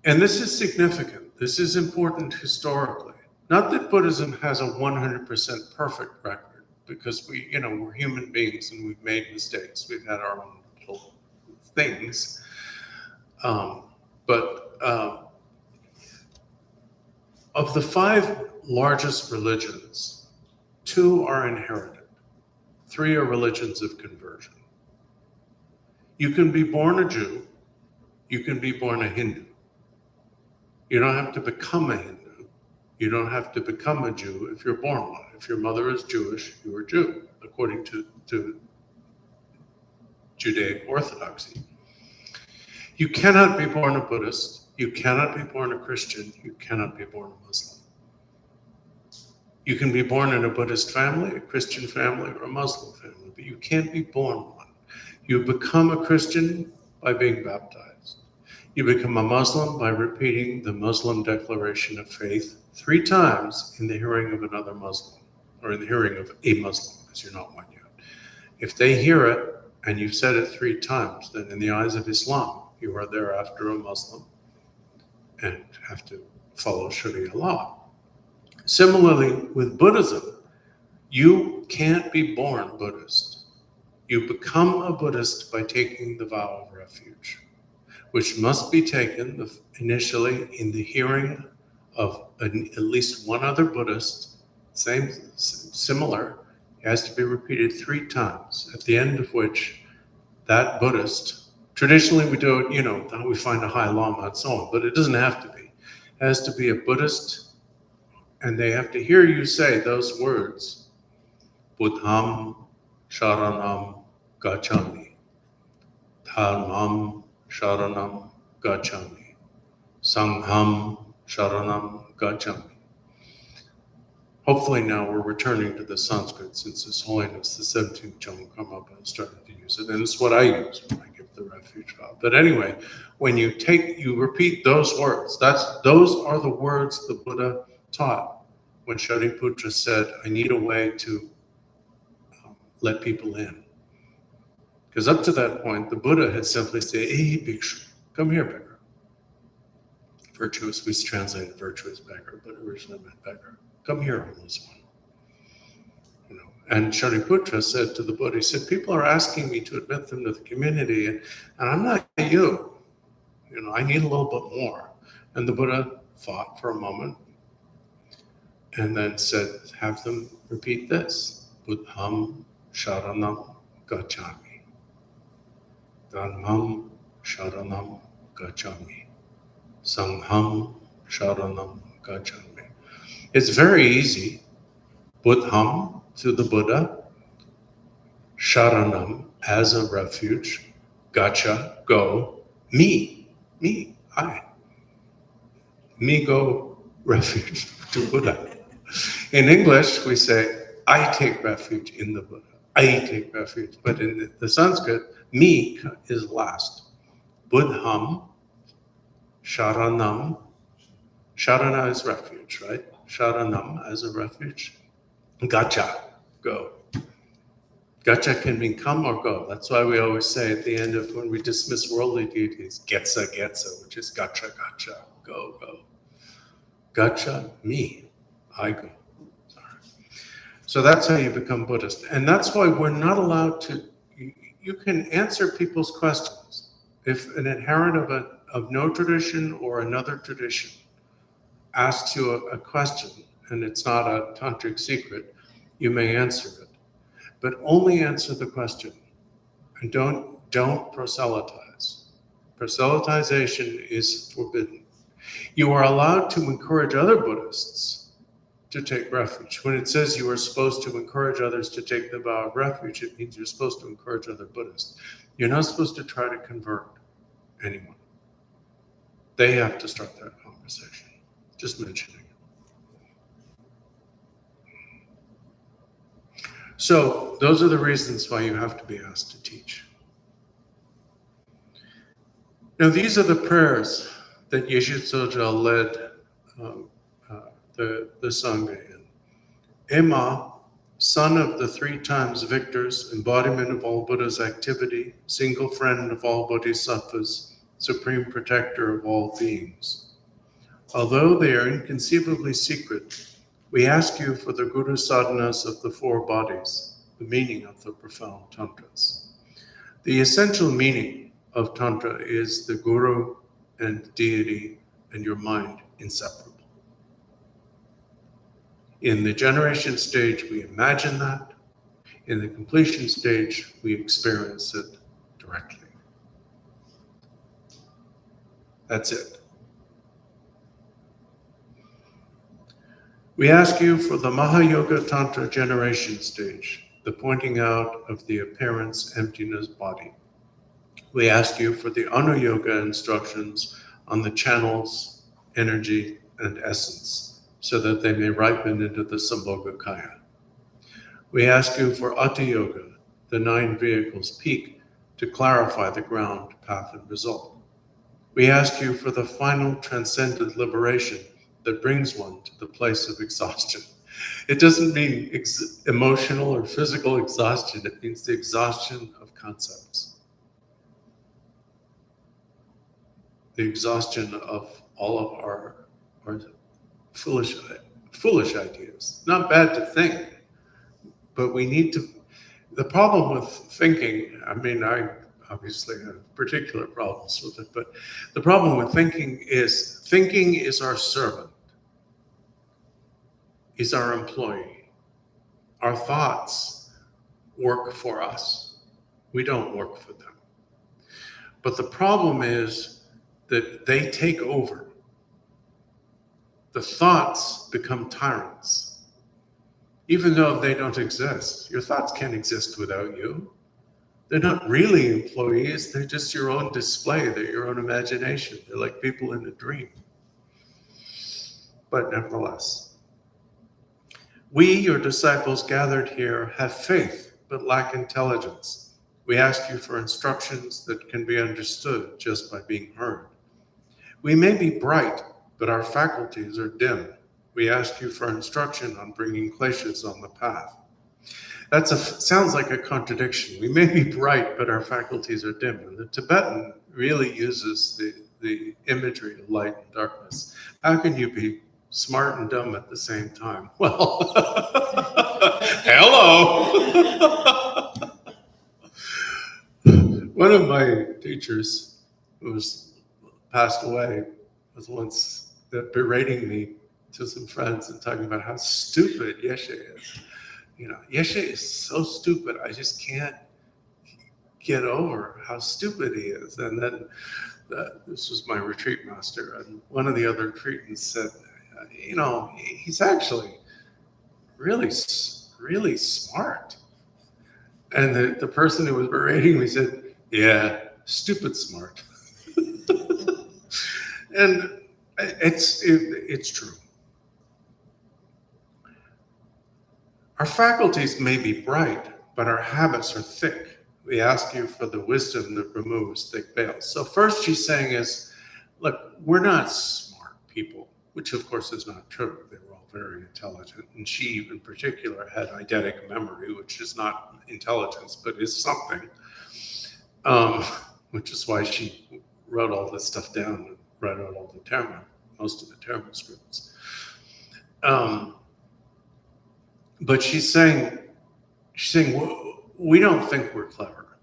And this is significant. This is important historically. Not that Buddhism has a 100% perfect record, because we're human beings and we've made mistakes. We've had our own little things. But of the 5 largest religions, 2 are inherited. 3 are religions of conversion. You can be born a Jew. You can be born a Hindu. You don't have to become a Hindu. You don't have to become a Jew if you're born one. If your mother is Jewish, you are Jew, according to Judaic orthodoxy. You cannot be born a Buddhist. You cannot be born a Christian. You cannot be born a Muslim. You can be born in a Buddhist family, a Christian family, or a Muslim family, but you can't be born one. You become a Christian by being baptized. You become a Muslim by repeating the Muslim declaration of faith 3 times in the hearing of another Muslim, or in the hearing of a Muslim, because you're not one yet. If they hear it and you've said it 3 times, then in the eyes of Islam, you are thereafter a Muslim and have to follow Sharia law. Similarly, with Buddhism, you can't be born Buddhist. You become a Buddhist by taking the vow of refuge, which must be taken initially in the hearing of at least one other Buddhist, similar. It has to be repeated 3 times, at the end of which that Buddhist, traditionally we do it, we find a high Lama and so on, but it doesn't have to be. It has to be a Buddhist, and they have to hear you say those words, Buddham Sharanam Gacchami, Dhammam Sharanam Gacchami, Sangham Sharanam Gacchami. Hopefully now we're returning to the Sanskrit, since His Holiness the 17th John Karmapa has started to use it, and it's what I use when I give the refuge vow. But anyway, when you repeat those words. Those are the words the Buddha taught when Shariputra said, I need a way to let people in. Because up to that point, the Buddha had simply said, hey, bhikshu, come here, beggar. Virtuous, we translated virtuous beggar, but originally meant beggar. Come here, homeless one. And Shariputra said to the Buddha, he said, people are asking me to admit them to the community, and I'm not you. I need a little bit more. And the Buddha thought for a moment and then said, have them repeat this. Buddham Sharanam Gacchami. Dhammam Sharanam Gacchami. Sangham Sharanam Gacchami. It's very easy. Buddham, to the Buddha. Sharanam, as a refuge. Gaccha, go. Me, I. Me go refuge to Buddha. In English, we say, I take refuge in the Buddha. I take refuge. But in the Sanskrit, me is last. Buddham, Sharanam. Sharana is refuge, right? Sharanam as a refuge. Gaccha, go. Gaccha can mean come or go. That's why we always say at the end of when we dismiss worldly deities, getsa, which is gaccha, go. Gaccha, me, I go. Sorry. So that's how you become Buddhist. And that's why we're not allowed to, you can answer people's questions. If an adherent of no tradition or another tradition asks you a question, and it's not a tantric secret, you may answer it. But only answer the question, and don't proselytize. Proselytization is forbidden. You are allowed to encourage other Buddhists to take refuge. When it says you are supposed to encourage others to take the vow of refuge, it means you're supposed to encourage other Buddhists. You're not supposed to try to convert anyone. They have to start that conversation. Just mentioning it. So those are the reasons why you have to be asked to teach. Now these are the prayers that Yeshe Tsogyal led the Sangha in. Ema, son of the 3 times victors, embodiment of all Buddha's activity, single friend of all bodhisattvas, supreme protector of all beings. Although they are inconceivably secret, we ask you for the Guru sadhanas of the 4 bodies, the meaning of the profound tantras. The essential meaning of tantra is the Guru and deity and your mind inseparable. In the generation stage, we imagine that. In the completion stage, we experience it directly. That's it. We ask you for the Mahayoga Tantra generation stage, the pointing out of the appearance emptiness body. We ask you for the Anuyoga instructions on the channels, energy, and essence, so that they may ripen into the Sambhogakaya. We ask you for Ati Yoga, the 9 vehicles peak, to clarify the ground, path, and result. We ask you for the final transcendent liberation that brings one to the place of exhaustion. It doesn't mean emotional or physical exhaustion, it means the exhaustion of concepts. The exhaustion of all of our foolish ideas. Not bad to think, but we need to. The problem with thinking, I mean, I obviously have particular problems with it, but the problem with thinking is our servant, is our employee. Our thoughts work for us. We don't work for them. But the problem is that they take over. The thoughts become tyrants, even though they don't exist. Your thoughts can't exist without you. They're not really employees, they're just your own display, they're your own imagination. They're like people in a dream. But nevertheless, we, your disciples gathered here, have faith, but lack intelligence. We ask you for instructions that can be understood just by being heard. We may be bright, but our faculties are dim. We ask you for instruction on bringing kleshas on the path. Sounds like a contradiction. We may be bright, but our faculties are dim. And the Tibetan really uses the imagery of light and darkness. How can you be smart and dumb at the same time? Well, hello. One of my teachers who passed away was once berating me to some friends and talking about how stupid Yeshe is. You know, Yeshe is so stupid, I just can't get over how stupid he is. And then this was my retreat master, and one of the other retreatants said, you know, he's actually really, really smart. And the person who was berating me said, yeah, stupid smart. And it's true. Our faculties may be bright, but our habits are thick. We ask you for the wisdom that removes thick veils. So first she's saying is, look, we're not smart people, which of course is not true. They were all very intelligent. And she in particular had eidetic memory, which is not intelligence, but is something, which is why she wrote all this stuff down and read out all the Terma, most of the Terma scripts. But she's saying, we don't think we're clever.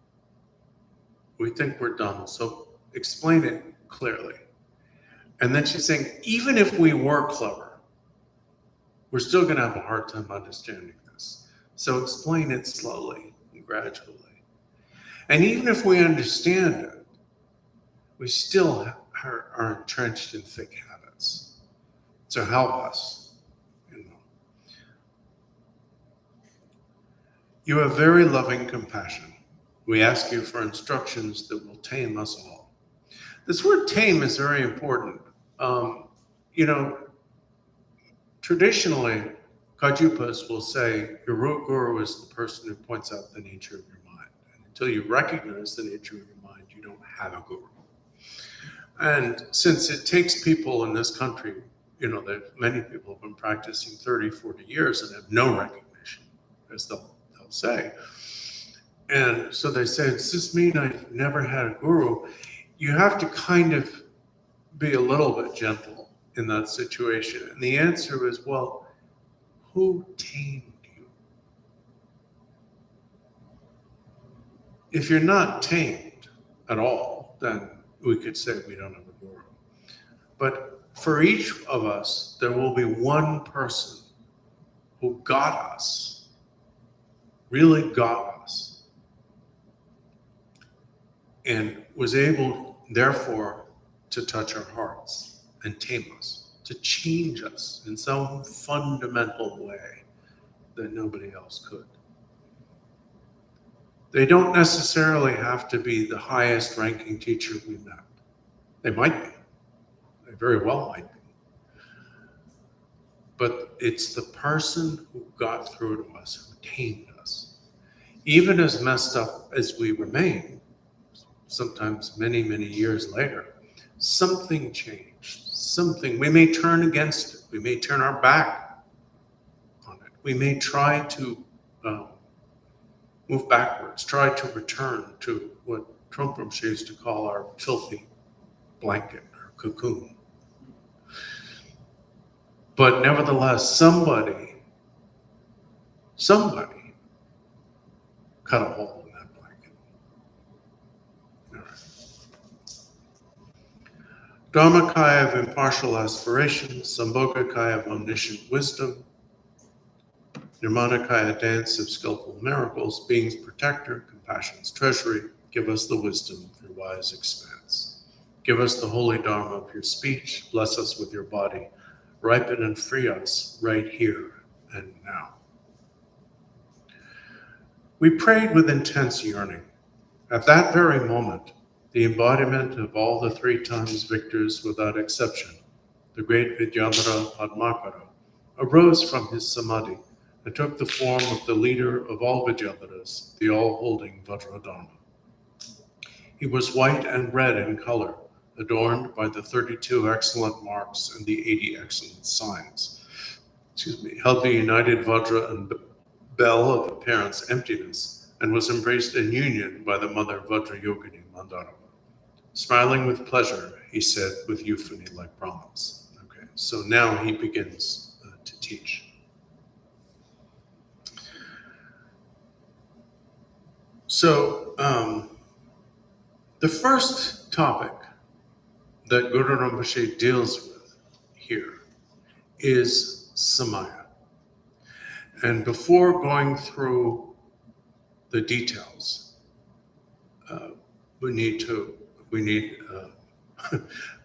We think we're dumb, so explain it clearly. And then she's saying, even if we were clever, we're still gonna have a hard time understanding this. So explain it slowly and gradually. And even if we understand it, we still are entrenched in thick habits. So help us. You have very loving compassion. We ask you for instructions that will tame us all. This word tame is very important. You know, traditionally, Kajupas will say, your root guru is the person who points out the nature of your mind. And until you recognize the nature of your mind, you don't have a guru. And since it takes people in this country, you know, that many people have been practicing 30, 40 years and have no recognition, as they'll say. And so they say, does this mean I've never had a guru? You have to kind of be a little bit gentle in that situation. And the answer is, well, who tamed you? If you're not tamed at all, then we could say we don't have a guru. But for each of us, there will be one person who got us, really got us, and was able, therefore, to touch our hearts and tame us, to change us in some fundamental way that nobody else could. They don't necessarily have to be the highest ranking teacher we met. They might be. They very well might be. but it's the person who got through to us, who tamed us. Even as messed up as we remain, sometimes many, many years later, something changed. Something, we may turn against it. We may turn our back on it. We may try to move backwards, try to return to what Trungpa Rinpoche used to call our filthy blanket or cocoon. But nevertheless, somebody cut a hole in that blanket. All right. Dharmakaya of impartial aspiration, Sambhogakaya of omniscient wisdom, Nirmanakaya dance of skillful miracles, being's protector, compassion's treasury, give us the wisdom of your wise expanse. Give us the holy dharma of your speech, bless us with your body, ripen and free us right here and now. We prayed with intense yearning. At that very moment, the embodiment of all the 3 times victors without exception, the great Vidyadhara Padmakara, arose from his samadhi and took the form of the leader of all Vidyadharas, the all-holding Vajradharma. He was white and red in color, adorned by the 32 excellent marks and the 80 excellent signs. Held the united Vajra and bell of appearance emptiness, and was embraced in union by the mother Vajra Yogini Mandarava. Smiling with pleasure, he said with euphony like Brahmins. Okay, so now he begins to teach. So the first topic that Guru Rinpoche deals with here is Samaya. And before going through the details, we need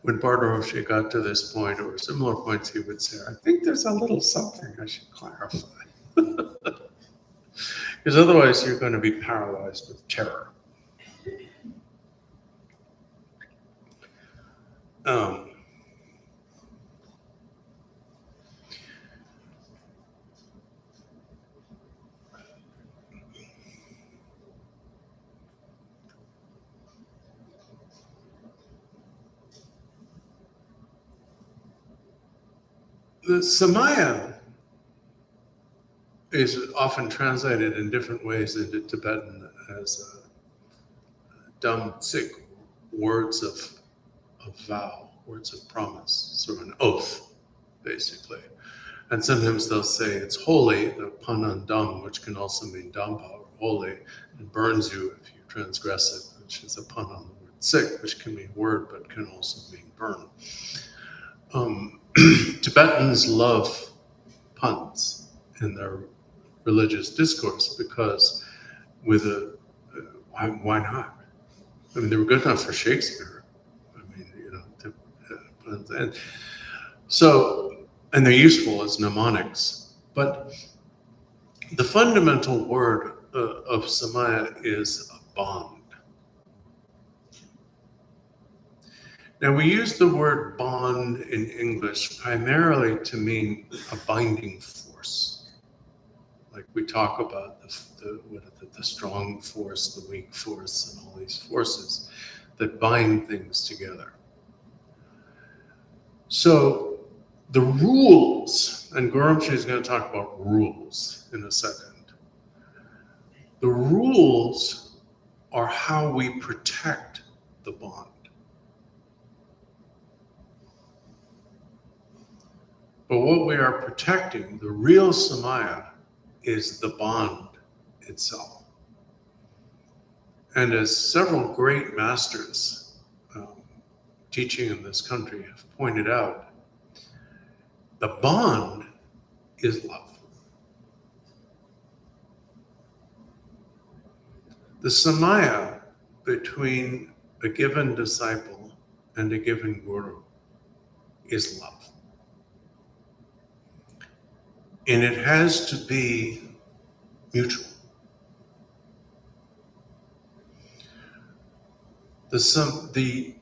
when Barway Dorje got to this point or similar points, he would say, I think there's a little something I should clarify. Because otherwise you're going to be paralyzed with terror. The Samaya is often translated in different ways into Tibetan as Gyamtso, words of vow, words of promise, sort of an oath, basically. And sometimes they'll say it's holy, the panan dam, which can also mean dampa, or holy, and burns you if you transgress it, which is a pun on the word sik, which can mean word, but can also mean burn. Tibetans love puns in their religious discourse because why not? I mean, they were good enough for Shakespeare. I mean, and so, and they're useful as mnemonics. But the fundamental word of Samaya is a bond. Now, we use the word bond in English primarily to mean a binding force. Like we talk about the strong force, the weak force, and all these forces that bind things together. So the rules, and Guru Rinpoche is going to talk about rules in a second. The rules are how we protect the bond. But what we are protecting, the real Samaya, is the bond itself. And as several great masters teaching in this country have pointed out, the bond is love. The Samaya between a given disciple and a given guru is love. And it has to be mutual. The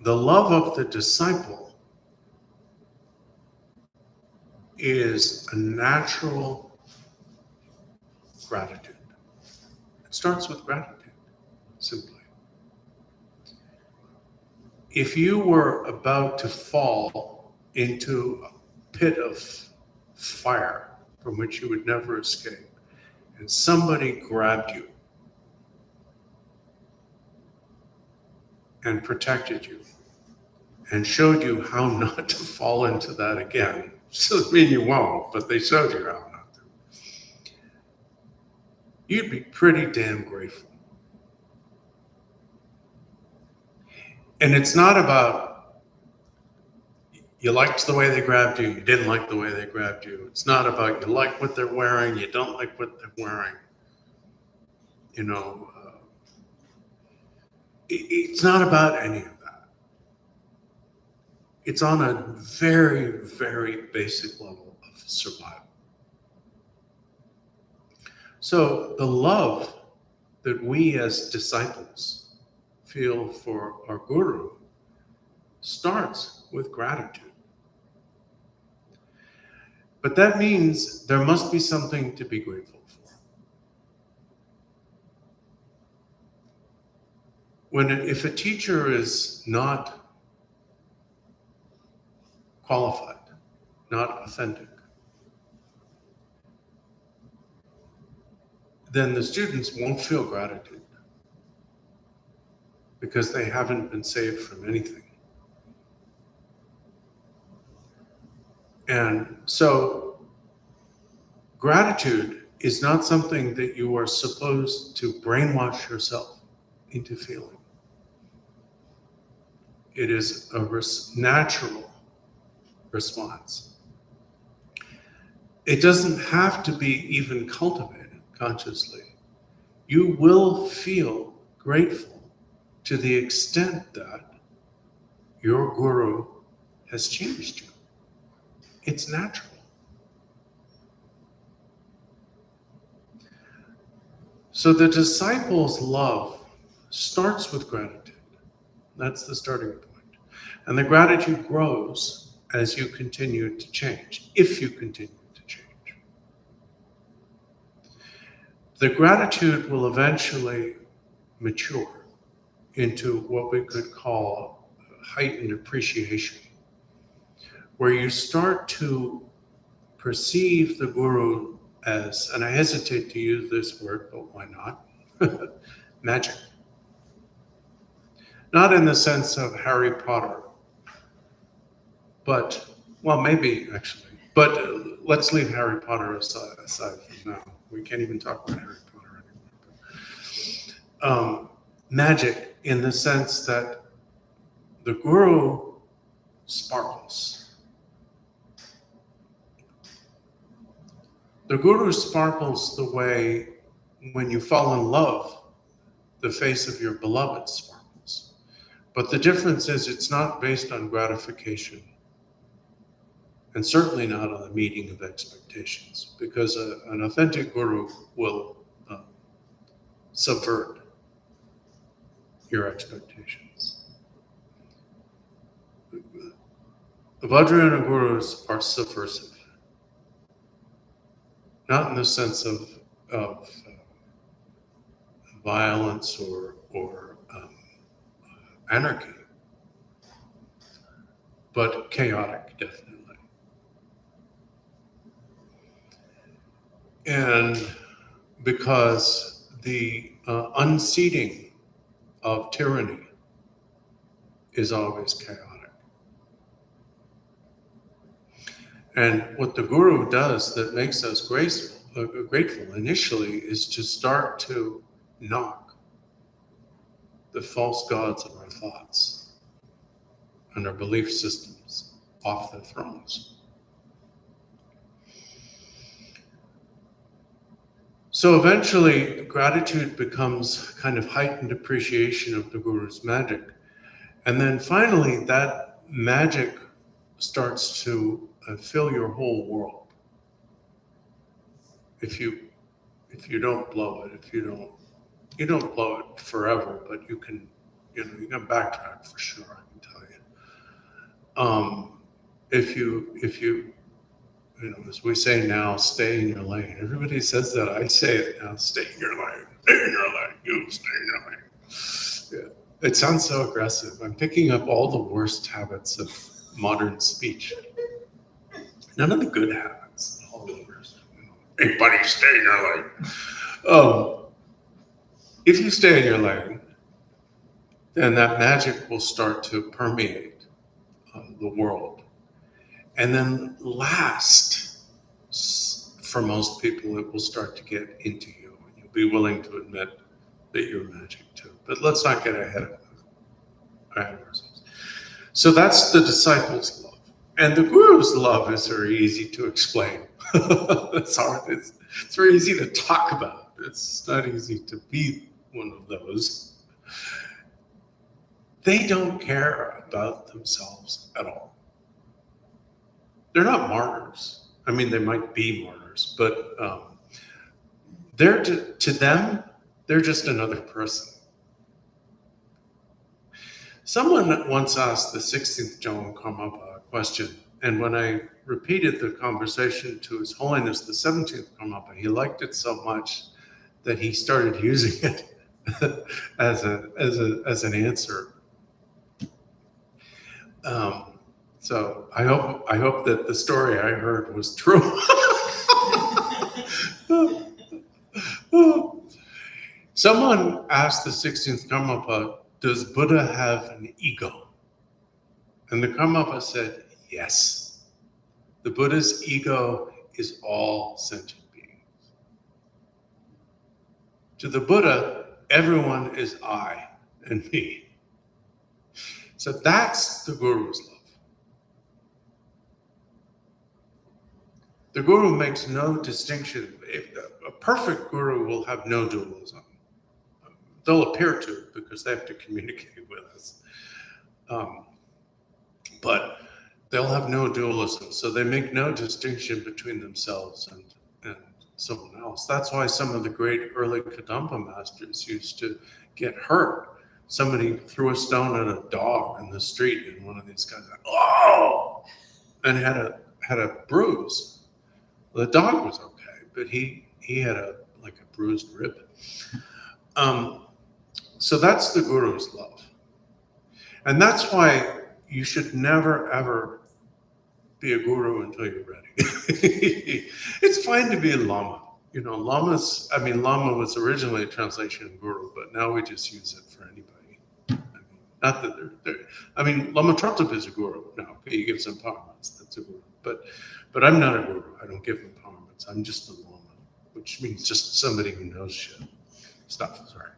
love of the disciple is a natural gratitude. It starts with gratitude, simply. If you were about to fall into a pit of fire from which you would never escape, and somebody grabbed you and protected you and showed you how not to fall into that again, doesn't mean you won't, but they showed you how not to, you'd be pretty damn grateful. And it's not about you liked the way they grabbed you, you didn't like the way they grabbed you. It's not about you like what they're wearing, you don't like what they're wearing. It's not about any of that. It's on a very, very basic level of survival. So the love that we as disciples feel for our guru starts with gratitude. But that means there must be something to be grateful for. If a teacher is not qualified, not authentic, then the students won't feel gratitude because they haven't been saved from anything. And so gratitude is not something that you are supposed to brainwash yourself into feeling. It is a natural response. It doesn't have to be even cultivated consciously. You will feel grateful to the extent that your guru has changed you. It's natural. So the disciples' love starts with gratitude. That's the starting point. And the gratitude grows as you continue to change, if you continue to change. The gratitude will eventually mature into what we could call heightened appreciation, where you start to perceive the guru as, and I hesitate to use this word, but why not? Magic. Not in the sense of Harry Potter, but, well, maybe actually, but let's leave Harry Potter aside from now. We can't even talk about Harry Potter anymore. Magic in the sense that the guru sparkles. The guru sparkles the way when you fall in love, the face of your beloved sparkles. But the difference is it's not based on gratification, and certainly not on the meeting of expectations, because an authentic guru will subvert your expectations. The Vajrayana gurus are subversive. Not in the sense of violence or anarchy, but chaotic, definitely. And because the unseating of tyranny is always chaotic. And what the guru does that makes us grateful initially is to start to knock the false gods of our thoughts and our belief systems off their thrones. So eventually, gratitude becomes kind of heightened appreciation of the guru's magic. And then finally, that magic starts to fill your whole world. If you don't blow it, you don't blow it forever, but you can backtrack for sure, I can tell you. If you as we say now, stay in your lane. Everybody says that. I say it now, stay in your lane, stay in your lane, you stay in your lane. Yeah. It sounds so aggressive. I'm picking up all the worst habits of modern speech. None of the good habits, all the worst. Hey, buddy, stay in your lane. If you stay in your lane, then that magic will start to permeate the world. And then last, for most people, it will start to get into you. And you'll be willing to admit that you're magic too. But let's not get ahead of ourselves. So that's the disciples' love. And the guru's love is very easy to explain. It's hard. It's very easy to talk about. It's not easy to be one of those. They don't care about themselves at all. They're not martyrs. I mean, they might be martyrs, but they're to them, they're just another person. Someone once asked the 16th Jom Karmapa a question, and when I repeated the conversation to His Holiness the 17th Karmapa, he liked it so much that he started using it as an answer. So I hope that the story I heard was true. Someone asked the 16th Karmapa, does Buddha have an ego? And the Karmapa said, yes. The Buddha's ego is all sentient beings. To the Buddha, everyone is I and me. So that's the Guru's love. The Guru makes no distinction. A perfect Guru will have no dualism. They'll appear to, because they have to communicate with us. But they'll have no dualism. So they make no distinction between themselves and someone else. That's why some of the great early Kadampa masters used to get hurt. Somebody threw a stone at a dog in the street, and one of these guys went, oh, and had a bruise. The dog was okay, but he had a bruised rib. So that's the Guru's love. And that's why you should never, ever be a guru until you're ready. It's fine to be a lama. Lama was originally a translation of guru, but now we just use it for anybody. Not that Lama Trotip is a guru. No, he gives empowerments. That's a guru. But I'm not a guru. I don't give empowerments. I'm just a lama, which means just somebody who knows shit. Stuff, sorry.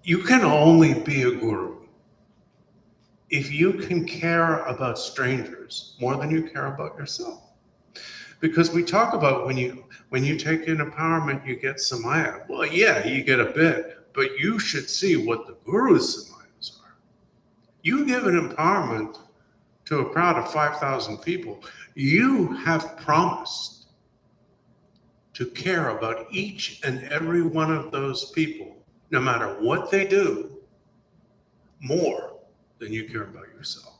You can only be a guru if you can care about strangers more than you care about yourself. Because we talk about when you take in empowerment, you get samaya. Well, yeah, you get a bit, but you should see what the guru's samayas are. You give an empowerment to a crowd of 5,000 people, you have promised to care about each and every one of those people, no matter what they do, more than you care about yourself.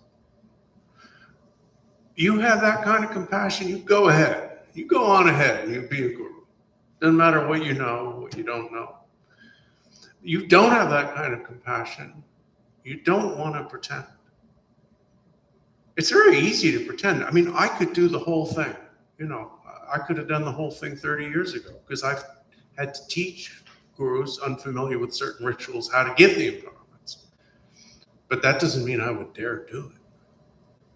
You have that kind of compassion, you go ahead. You go on ahead and you be a guru. Doesn't matter what you know, what you don't know. You don't have that kind of compassion. You don't want to pretend. It's very easy to pretend. I mean, I could do the whole thing. I could have done the whole thing 30 years ago because I've had to teach gurus unfamiliar with certain rituals how to give the empowerments. But that doesn't mean I would dare do it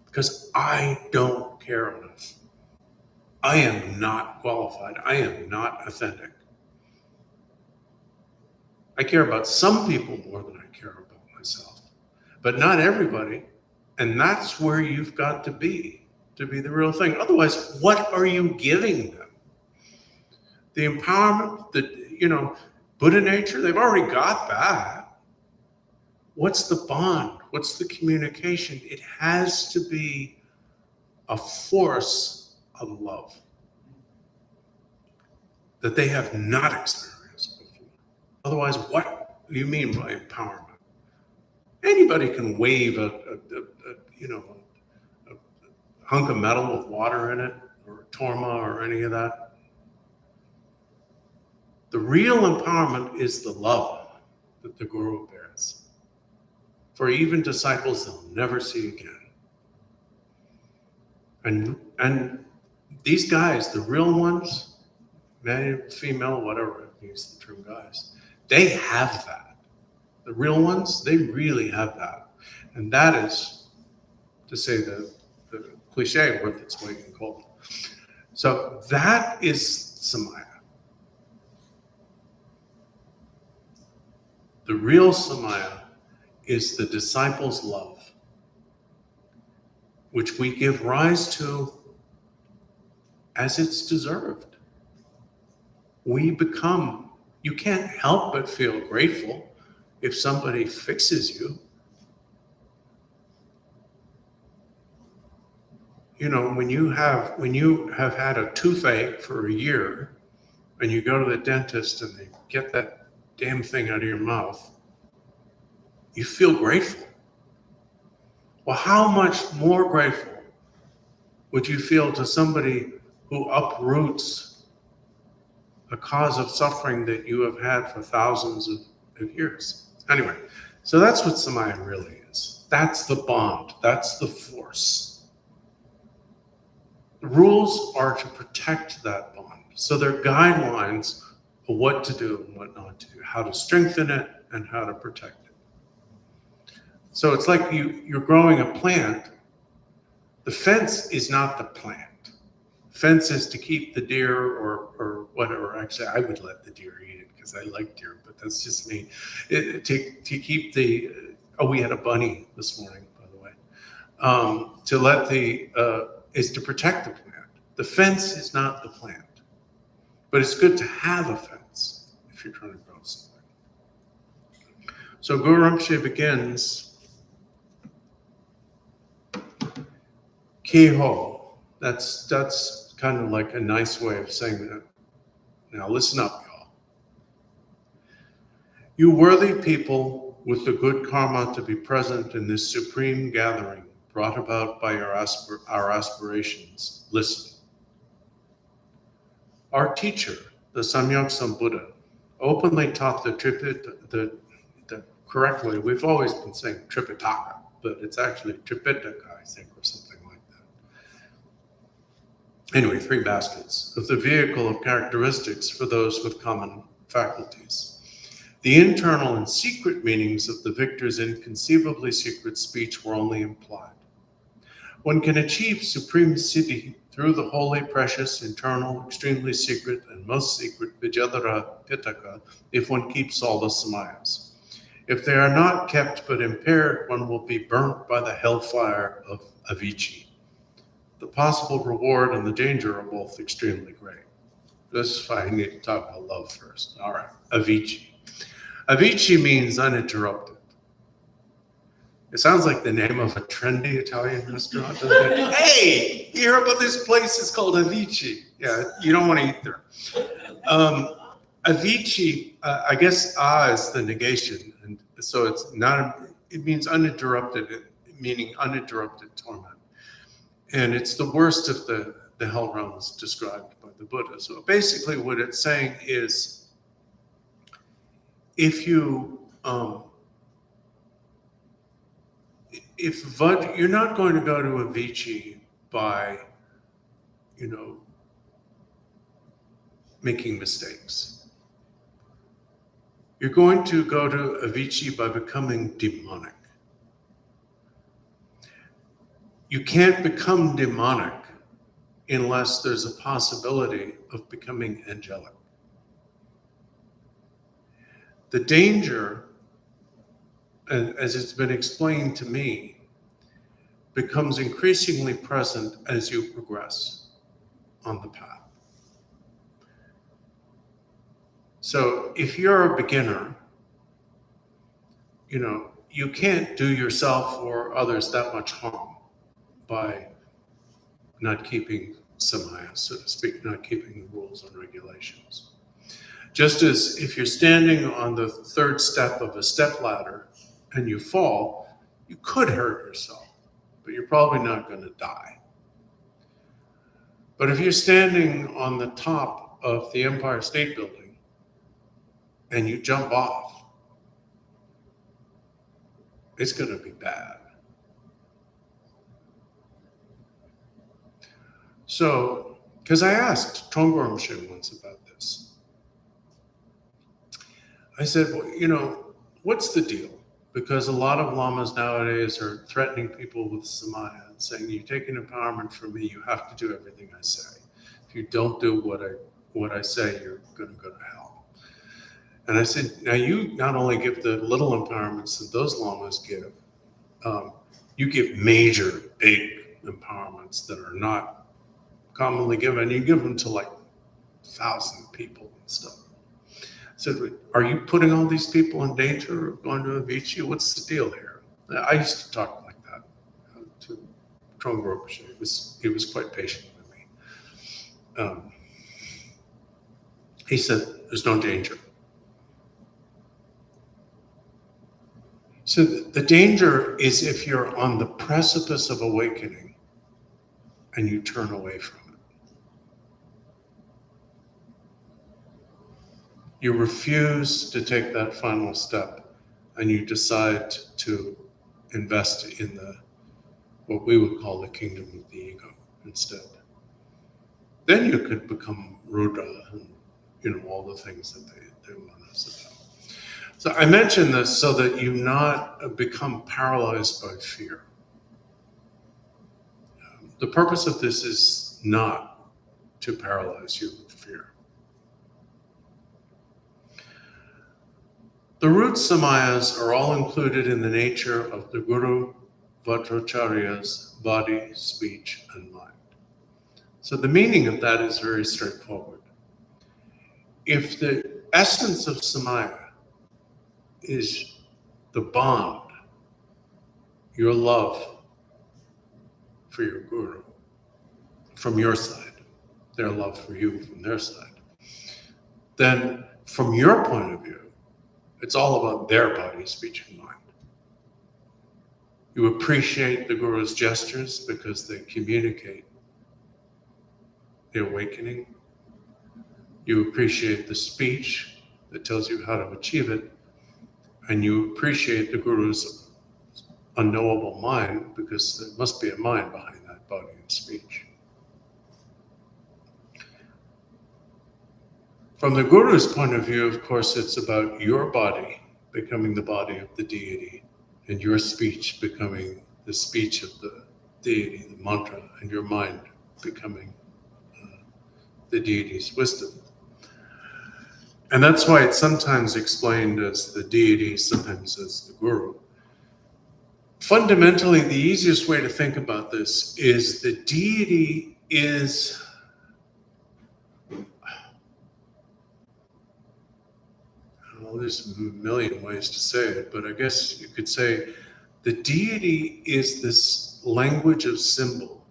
because I don't care enough. I am not qualified. I am not authentic. I care about some people more than I care about myself, but not everybody. And that's where you've got to be the real thing. Otherwise, what are you giving them? The empowerment, Buddha nature, they've already got that. What's the bond? What's the communication? It has to be a force of love that they have not experienced before. Otherwise, what do you mean by empowerment? Anybody can wave a hunk of metal with water in it, or a torma, or any of that. The real empowerment is the love that the Guru bears for even disciples they'll never see again. And these guys, the real ones, male, female, whatever, I use the term guys, they have that. The real ones, they really have that. And that is, to say the cliche, worth its weight in gold. So that is Samaya. The real Samaya is the disciples' love, which we give rise to as it's deserved. We become, you can't help but feel grateful if somebody fixes you. You know, when you have had a toothache for a year and you go to the dentist and they get that damn thing out of your mouth, you feel grateful. Well, how much more grateful would you feel to somebody who uproots a cause of suffering that you have had for thousands of years? Anyway, so that's what Samaya really is. That's the bond. That's the force. The rules are to protect that bond. So they're guidelines of what to do and what not to do, how to strengthen it and how to protect it. So it's like you're growing a plant. The fence is not the plant. Fence is to keep the deer or whatever. Actually, I would let the deer eat it because I like deer, but that's just me. To keep the, we had a bunny this morning, by the way. To let is to protect the plant. The fence is not the plant. But it's good to have a fence if you're trying to grow something. So Guru Rinpoche begins, Kiho. That's kind of like a nice way of saying that. Now listen up, y'all. You worthy people with the good karma to be present in this supreme gathering brought about by our aspirations, listen. Our teacher, the Samyak Sambuddha, openly taught the correct way. We've always been saying Tripitaka, but it's actually Tripitaka, I think, or something like that. Anyway, 3 baskets of the vehicle of characteristics for those with common faculties. The internal and secret meanings of the victor's inconceivably secret speech were only implied. One can achieve supreme siddhi through the holy, precious, internal, extremely secret, and most secret Vijayadhara Pitaka if one keeps all the samayas. If they are not kept but impaired, one will be burnt by the hellfire of Avicii. The possible reward and the danger are both extremely great. This, I need to talk about love first. All right, Avicii. Avicii means uninterrupted. It sounds like the name of a trendy Italian restaurant, doesn't it? Hey, you hear about this place? It's called Avicii. Yeah, you don't want to eat there. Avicii, I guess is the negation. And so it's not, it means uninterrupted, meaning uninterrupted torment. And it's the worst of the hell realms described by the Buddha. So basically what it's saying is, if you, you're not going to go to Avicii by, making mistakes. You're going to go to Avicii by becoming demonic. You can't become demonic unless there's a possibility of becoming angelic. The danger, as it's been explained to me, becomes increasingly present as you progress on the path. So if you're a beginner, you can't do yourself or others that much harm by not keeping samaya, so to speak, not keeping the rules and regulations. Just as if you're standing on the 3rd step of a step ladder and you fall, you could hurt yourself, but you're probably not going to die. But if you're standing on the top of the Empire State Building and you jump off, it's going to be bad. So, because I asked Trungpa Rinpoche once about this, I said, well, you know, what's the deal? Because a lot of lamas nowadays are threatening people with samaya and saying, you take an empowerment from me, you have to do everything I say. If you don't do what I say, you're going to go to hell. And I said, now you not only give the little empowerments that those lamas give, you give major, big empowerments that are not commonly given. You give them to like 1,000 people and stuff. I said, are you putting all these people in danger of going to Avicii? What's the deal here? I used to talk like that to Trungpa Rinpoche. He was quite patient with me. He said, there's no danger. So the danger is if you're on the precipice of awakening and you turn away from it. You refuse to take that final step and you decide to invest in what we would call the kingdom of the ego instead. Then you could become Rudra and all the things that they want us about. So I mention this so that you not become paralyzed by fear. The purpose of this is not to paralyze you with fear. The root samayas are all included in the nature of the Guru Vajracharya's body, speech, and mind. So the meaning of that is very straightforward. If the essence of samaya is the bond, your love for your Guru from your side, their love for you from their side, then from your point of view, it's all about their body, speech, and mind. You appreciate the Guru's gestures because they communicate the awakening. You appreciate the speech that tells you how to achieve it. And you appreciate the Guru's unknowable mind because there must be a mind behind that body and speech. From the Guru's point of view, of course, it's about your body becoming the body of the deity and your speech becoming the speech of the deity, the mantra, and your mind becoming the deity's wisdom. And that's why it's sometimes explained as the deity, sometimes as the Guru. Fundamentally, the easiest way to think about this is the deity is there's a million ways to say it, but I guess you could say the deity is this language of symbol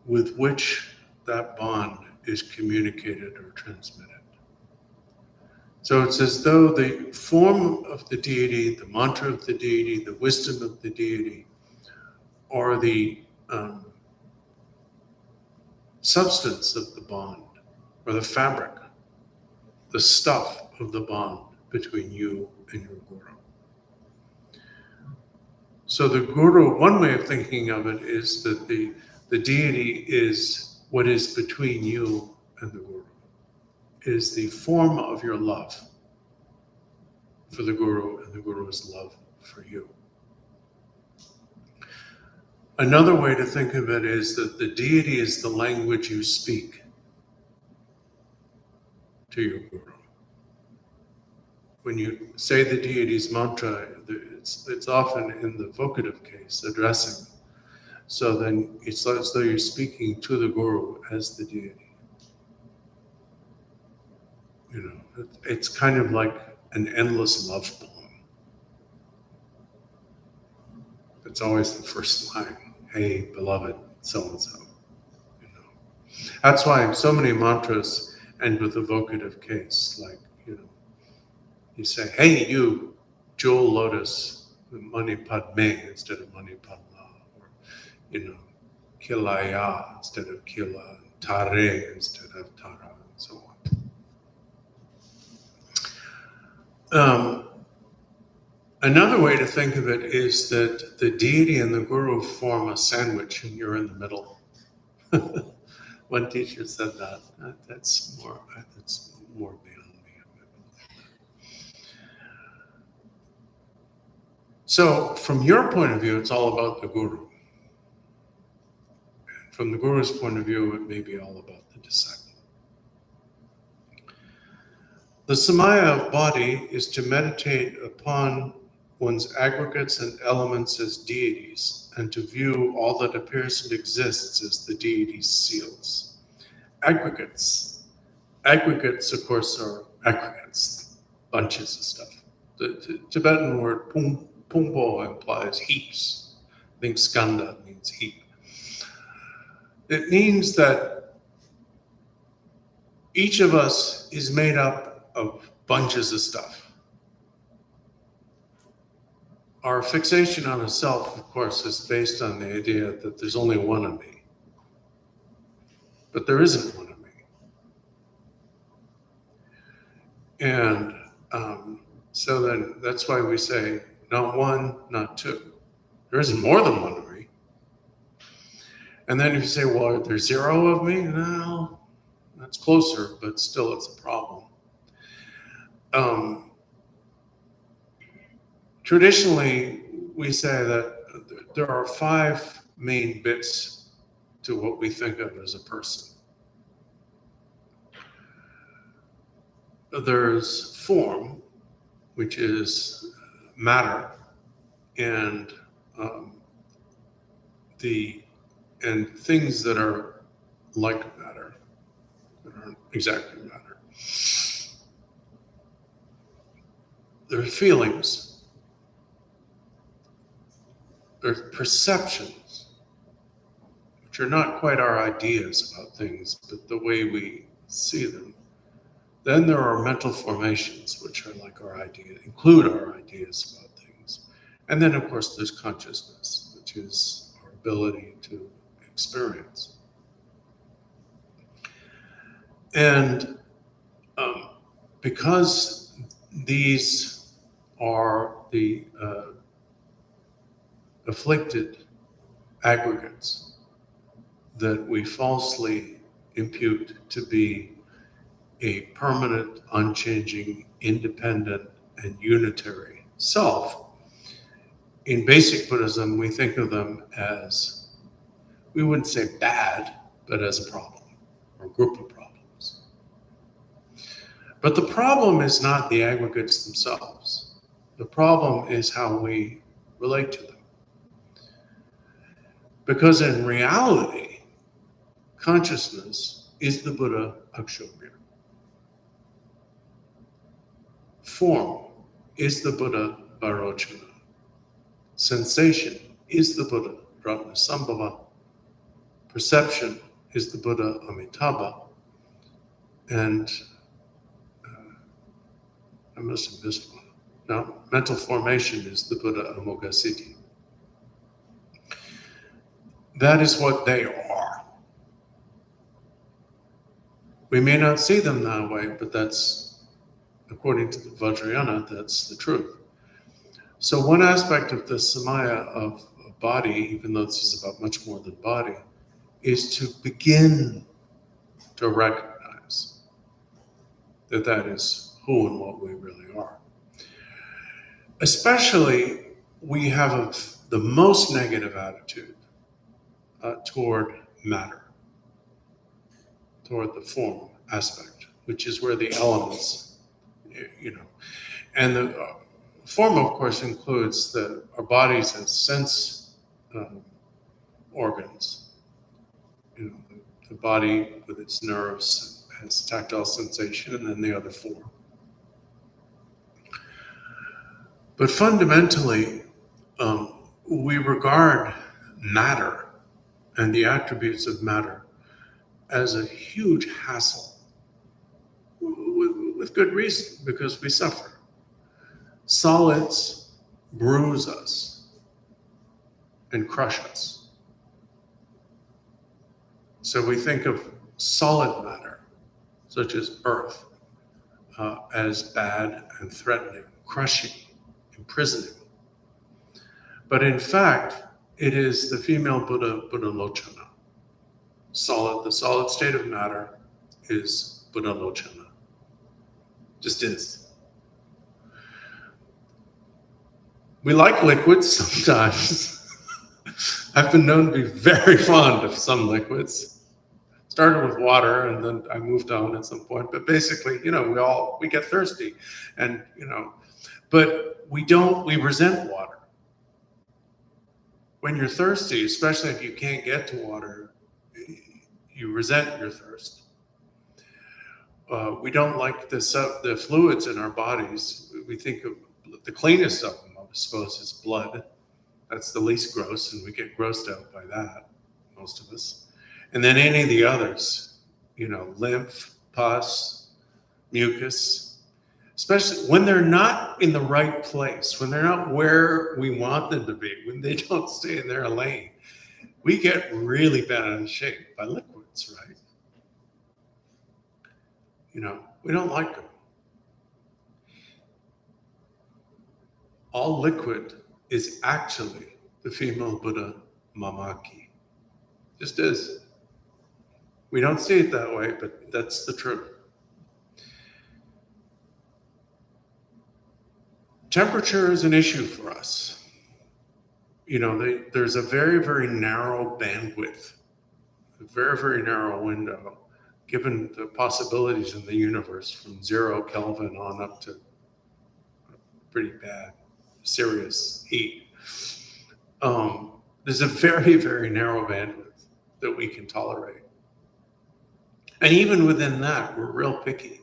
with which that bond is communicated or transmitted. So it's as though the form of the deity, the mantra of the deity, the wisdom of the deity, or the substance of the bond, or the fabric, the stuff of the bond between you and your Guru. So the Guru, one way of thinking of it is that the deity is what is between you and the Guru, is the form of your love for the Guru and the Guru's love for you. Another way to think of it is that the deity is the language you speak to your Guru. When you say the deity's mantra, it's often in the vocative case, addressing. So then it's as though you're speaking to the Guru as the deity. It's kind of like an endless love poem. It's always the first line, hey, beloved, so-and-so. That's why so many mantras end with a vocative case, like, you say, hey, you, jewel lotus, Mani Padme instead of Mani Padma, or, kilaya instead of kila, tare instead of tara, and so on. Another way to think of it is that the deity and the guru form a sandwich and you're in the middle. One teacher said that. That's more beyond me. So from your point of view, it's all about the guru. From the guru's point of view, it may be all about the disciple. The samaya of body is to meditate upon one's aggregates and elements as deities, and to view all that appears and exists as the deity's seals. Aggregates. Aggregates, of course, are aggregates, bunches of stuff. The Tibetan word pungpo implies heaps. I think skanda means heap. It means that each of us is made up of bunches of stuff. Our fixation on a self, of course, is based on the idea that there's only one of me. But there isn't one of me. And so then that's why we say, not one, not two. There isn't more than one of me. And then if you say, well, are there zero of me? No, that's closer, but still it's a problem. Traditionally, we say that there are 5 main bits to what we think of as a person. There's form, which is matter, and things that are like matter, that aren't exactly matter. There are feelings. There are perceptions, which are not quite our ideas about things, but the way we see them. Then there are mental formations, which are like our ideas, include our ideas about things. And then, of course, there's consciousness, which is our ability to experience. And because these are the afflicted aggregates that we falsely impute to be a permanent, unchanging, independent, and unitary self, in basic Buddhism, we think of them as, we wouldn't say bad, but as a problem, or a group of problems. But the problem is not the aggregates themselves. The problem is how we relate to them. Because in reality, consciousness is the Buddha Akshobhya. Form is the Buddha Vairocana. Sensation is the Buddha Ratnasambhava. Perception is the Buddha Amitabha. And I must have missed one. Now, mental formation is the Buddha Amoghasiddhi. That is what they are. We may not see them that way, but that's, according to the Vajrayana, that's the truth. So one aspect of the samaya of body, even though this is about much more than body, is to begin to recognize that that is who and what we really are. Especially, we have the most negative attitude toward matter, toward the form aspect, which is where the elements, and the form, of course, includes our bodies as sense organs. The body with its nerves has tactile sensation, and then the other 4. But fundamentally, we regard matter and the attributes of matter as a huge hassle, with good reason, because we suffer. Solids bruise us and crush us. So we think of solid matter, such as earth, as bad and threatening, crushing, imprisoning. But in fact, it is the female Buddha, Buddha Lochana. The solid state of matter is Buddha Lochana. Just is. We like liquids sometimes. I've been known to be very fond of some liquids. Started with water and then I moved on at some point. But basically, we get thirsty and, but we resent water. When you're thirsty, especially if you can't get to water, you resent your thirst. We don't like the fluids in our bodies. We think of the cleanest of them, I suppose, is blood. That's the least gross, and we get grossed out by that, most of us. And then any of the others, lymph, pus, mucus, especially when they're not in the right place, when they're not where we want them to be, when they don't stay in their lane, we get really bent out of shape by liquids, right? We don't like them. All liquid is actually the female Buddha Mamaki. Just is. We don't see it that way, but that's the truth. Temperature is an issue for us. There's a very, very narrow bandwidth, a very, very narrow window, given the possibilities in the universe from 0 Kelvin on up to pretty bad, serious heat. There's a very, very narrow bandwidth that we can tolerate. And even within that, we're real picky.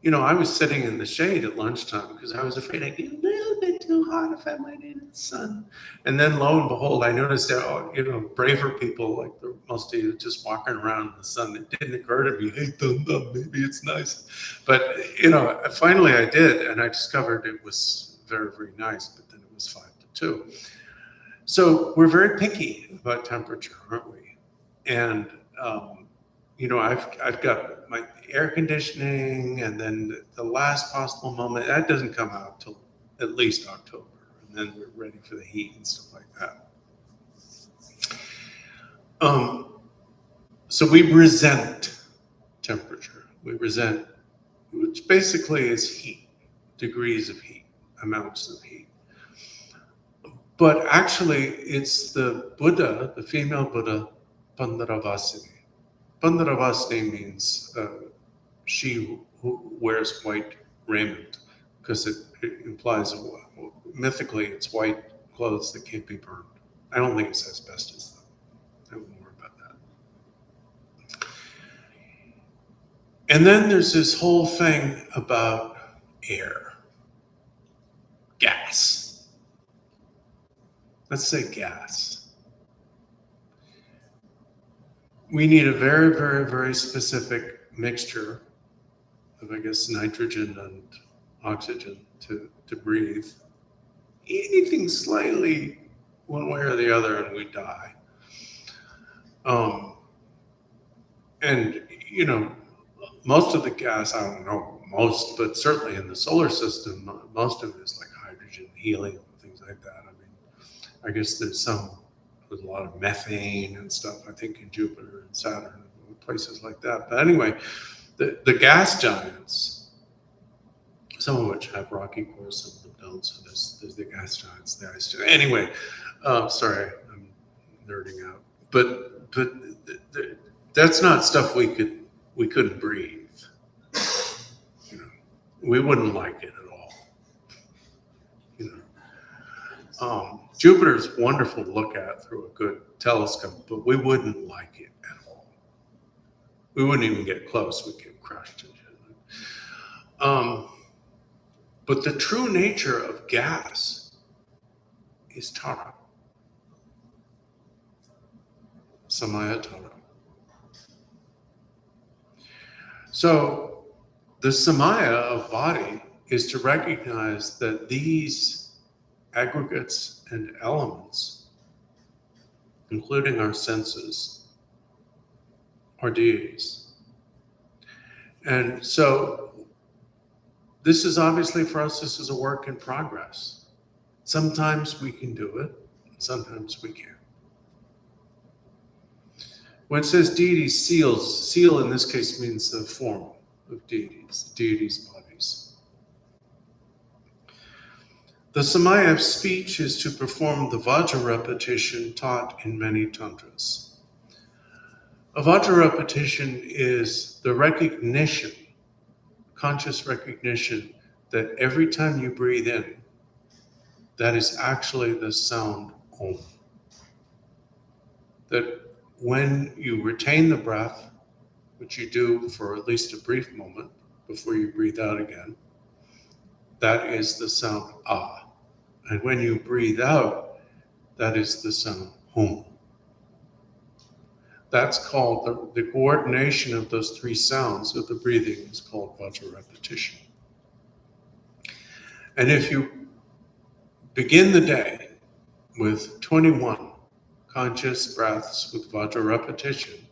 I was sitting in the shade at lunchtime because I was afraid I'd get a little bit too hot if I went in the sun. And then lo and behold, I noticed that, braver people like most of you just walking around in the sun. It didn't occur to me, hey, maybe it's nice. But, finally I did. And I discovered it was very, very nice. But then it was 5 to 2. So we're very picky about temperature, aren't we? And, I've got my air conditioning, and then the last possible moment, that doesn't come out till at least October. And then we're ready for the heat and stuff like that. So we resent temperature. We resent, which basically is heat, degrees of heat, amounts of heat. But actually, it's the Buddha, the female Buddha, Pandaravasini. Pandaravasini means she who wears white raiment, because it implies, mythically, it's white clothes that can't be burned. I don't think it's asbestos, though. I don't worry about that. And then there's this whole thing about air, gas. Let's say gas. We need a very, very, very specific mixture of, I guess, nitrogen and oxygen to breathe. Anything slightly one way or the other and we die. And, most of the gas, I don't know most, but certainly in the solar system, most of it is like hydrogen, helium, things like that. I mean, I guess there's a lot of methane and stuff, I think, in Jupiter and Saturn and places like that. But anyway, the gas giants, some of which have rocky cores, some of them don't. So there's the gas giants, the ice giants. Anyway, sorry, I'm nerding out. But that's not stuff we couldn't breathe. We wouldn't like it at all. Jupiter's wonderful to look at through a good telescope, but we wouldn't like it at all. We wouldn't even get close. We'd get crushed into it. But the true nature of gas is Tara. Samaya Tara. So the Samaya of body is to recognize that these aggregates and elements, including our senses, our deities. And so this is obviously for us, this is a work in progress. Sometimes we can do it, sometimes we can't. When it says deities seals, seal in this case means the form of deities' bodies. The Samaya of speech is to perform the Vajra repetition taught in many tantras. A Vajra repetition is the recognition, conscious recognition, that every time you breathe in, that is actually the sound Om. That when you retain the breath, which you do for at least a brief moment before you breathe out again, that is the sound Ah. And when you breathe out, that is the sound Hum. That's called, the coordination of those three sounds of the breathing is called Vajra repetition. And if you begin the day with 21 conscious breaths with Vajra repetition,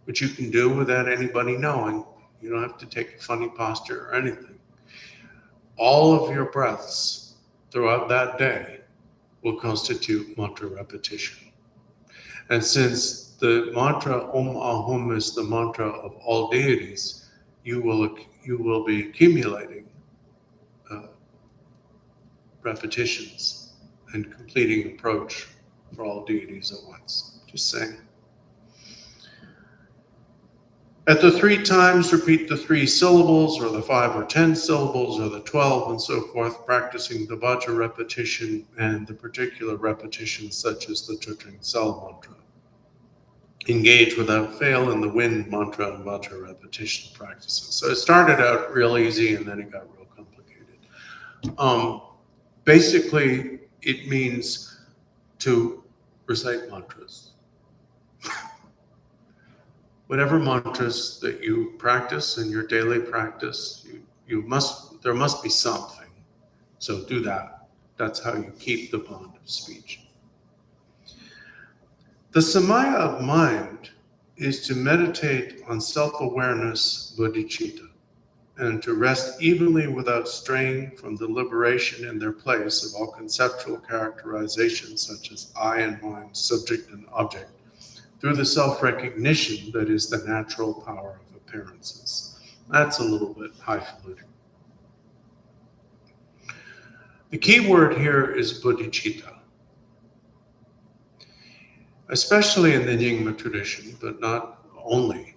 which you can do without anybody knowing, you don't have to take a funny posture or anything. All of your breaths throughout that day will constitute mantra repetition. And since the mantra Om Ahum is the mantra of all deities, you will be accumulating repetitions and completing approach for all deities at once. Just saying. At the 3 times, repeat the 3 syllables, or the 5 or 10 syllables, or the 12, and so forth, practicing the Vajra repetition and the particular repetitions such as the Chutring Cell mantra. Engage without fail in the wind mantra and Vajra repetition practices. So it started out real easy and then it got real complicated. Basically, it means to recite mantras. Whatever mantras that you practice in your daily practice, there must be something. So do that. That's how you keep the bond of speech. The samaya of mind is to meditate on self-awareness, bodhicitta, and to rest evenly without straying from the liberation in their place of all conceptual characterizations such as I and mind, subject and object, through the self-recognition that is the natural power of appearances. That's a little bit highfalutin. The key word here is bodhicitta. Especially in the Nyingma tradition, but not only.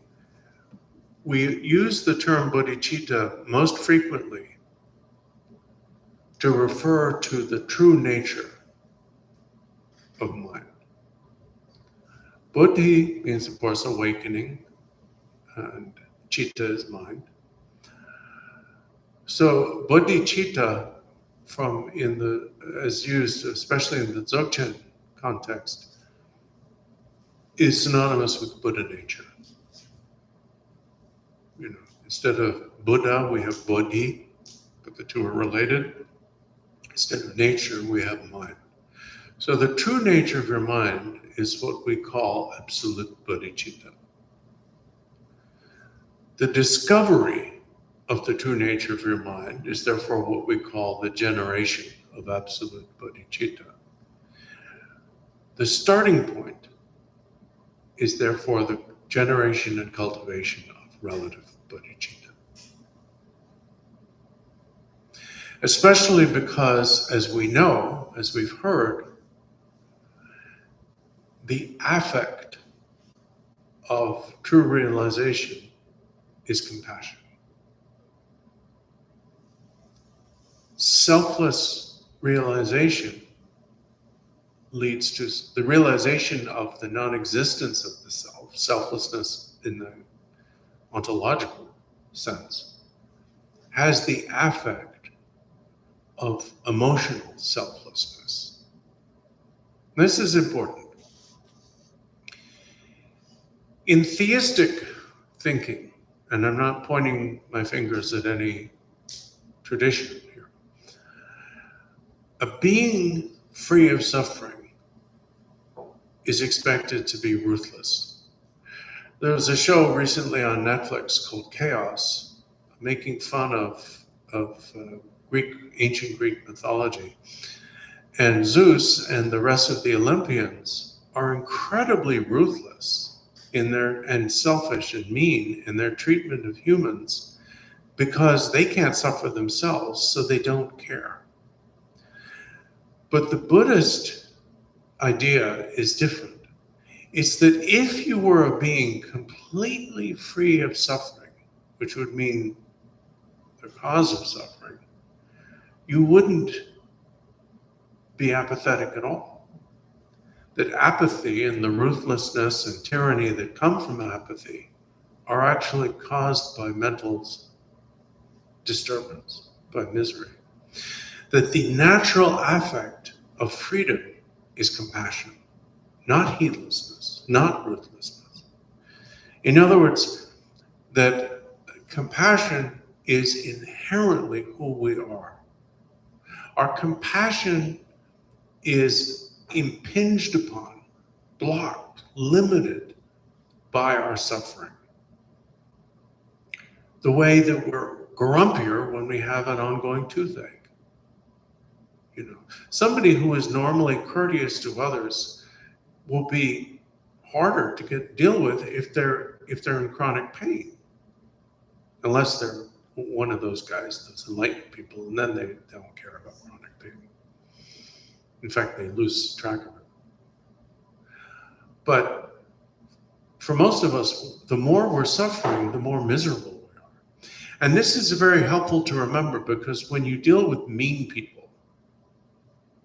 We use the term bodhicitta most frequently to refer to the true nature of mind. Buddhi means, of course, awakening, and citta is mind. So bodhicitta, as used, especially in the Dzogchen context, is synonymous with Buddha nature. Instead of Buddha, we have Bodhi, but the two are related. Instead of nature, we have mind. So the true nature of your mind is what we call absolute bodhicitta. The discovery of the true nature of your mind is therefore what we call the generation of absolute bodhicitta. The starting point is therefore the generation and cultivation of relative bodhicitta. Especially because, as we know, as we've heard, the affect of true realization is compassion. Selfless realization leads to the realization of the non-existence of the self, selflessness in the ontological sense, has the affect of emotional selflessness. This is important. In theistic thinking, and I'm not pointing my fingers at any tradition here, a being free of suffering is expected to be ruthless. There was a show recently on Netflix called Chaos, making fun of ancient Greek mythology. And Zeus and the rest of the Olympians are incredibly ruthless in their and selfish and mean in their treatment of humans because they can't suffer themselves, so they don't care. But the Buddhist idea is different. It's that if you were a being completely free of suffering, which would mean the cause of suffering, you wouldn't be apathetic at all. That apathy and the ruthlessness and tyranny that come from apathy are actually caused by mental disturbance, by misery. That the natural affect of freedom is compassion, not heedlessness, not ruthlessness. In other words, that compassion is inherently who we are. Our compassion is impinged upon, blocked, limited by our suffering. The way that we're grumpier when we have an ongoing toothache. Somebody who is normally courteous to others will be harder to deal with if they're in chronic pain, unless they're one of those guys that's enlightened people, and then they don't care about chronic pain. In fact, they lose track of it. But for most of us, the more we're suffering, the more miserable we are. And this is very helpful to remember, because when you deal with mean people,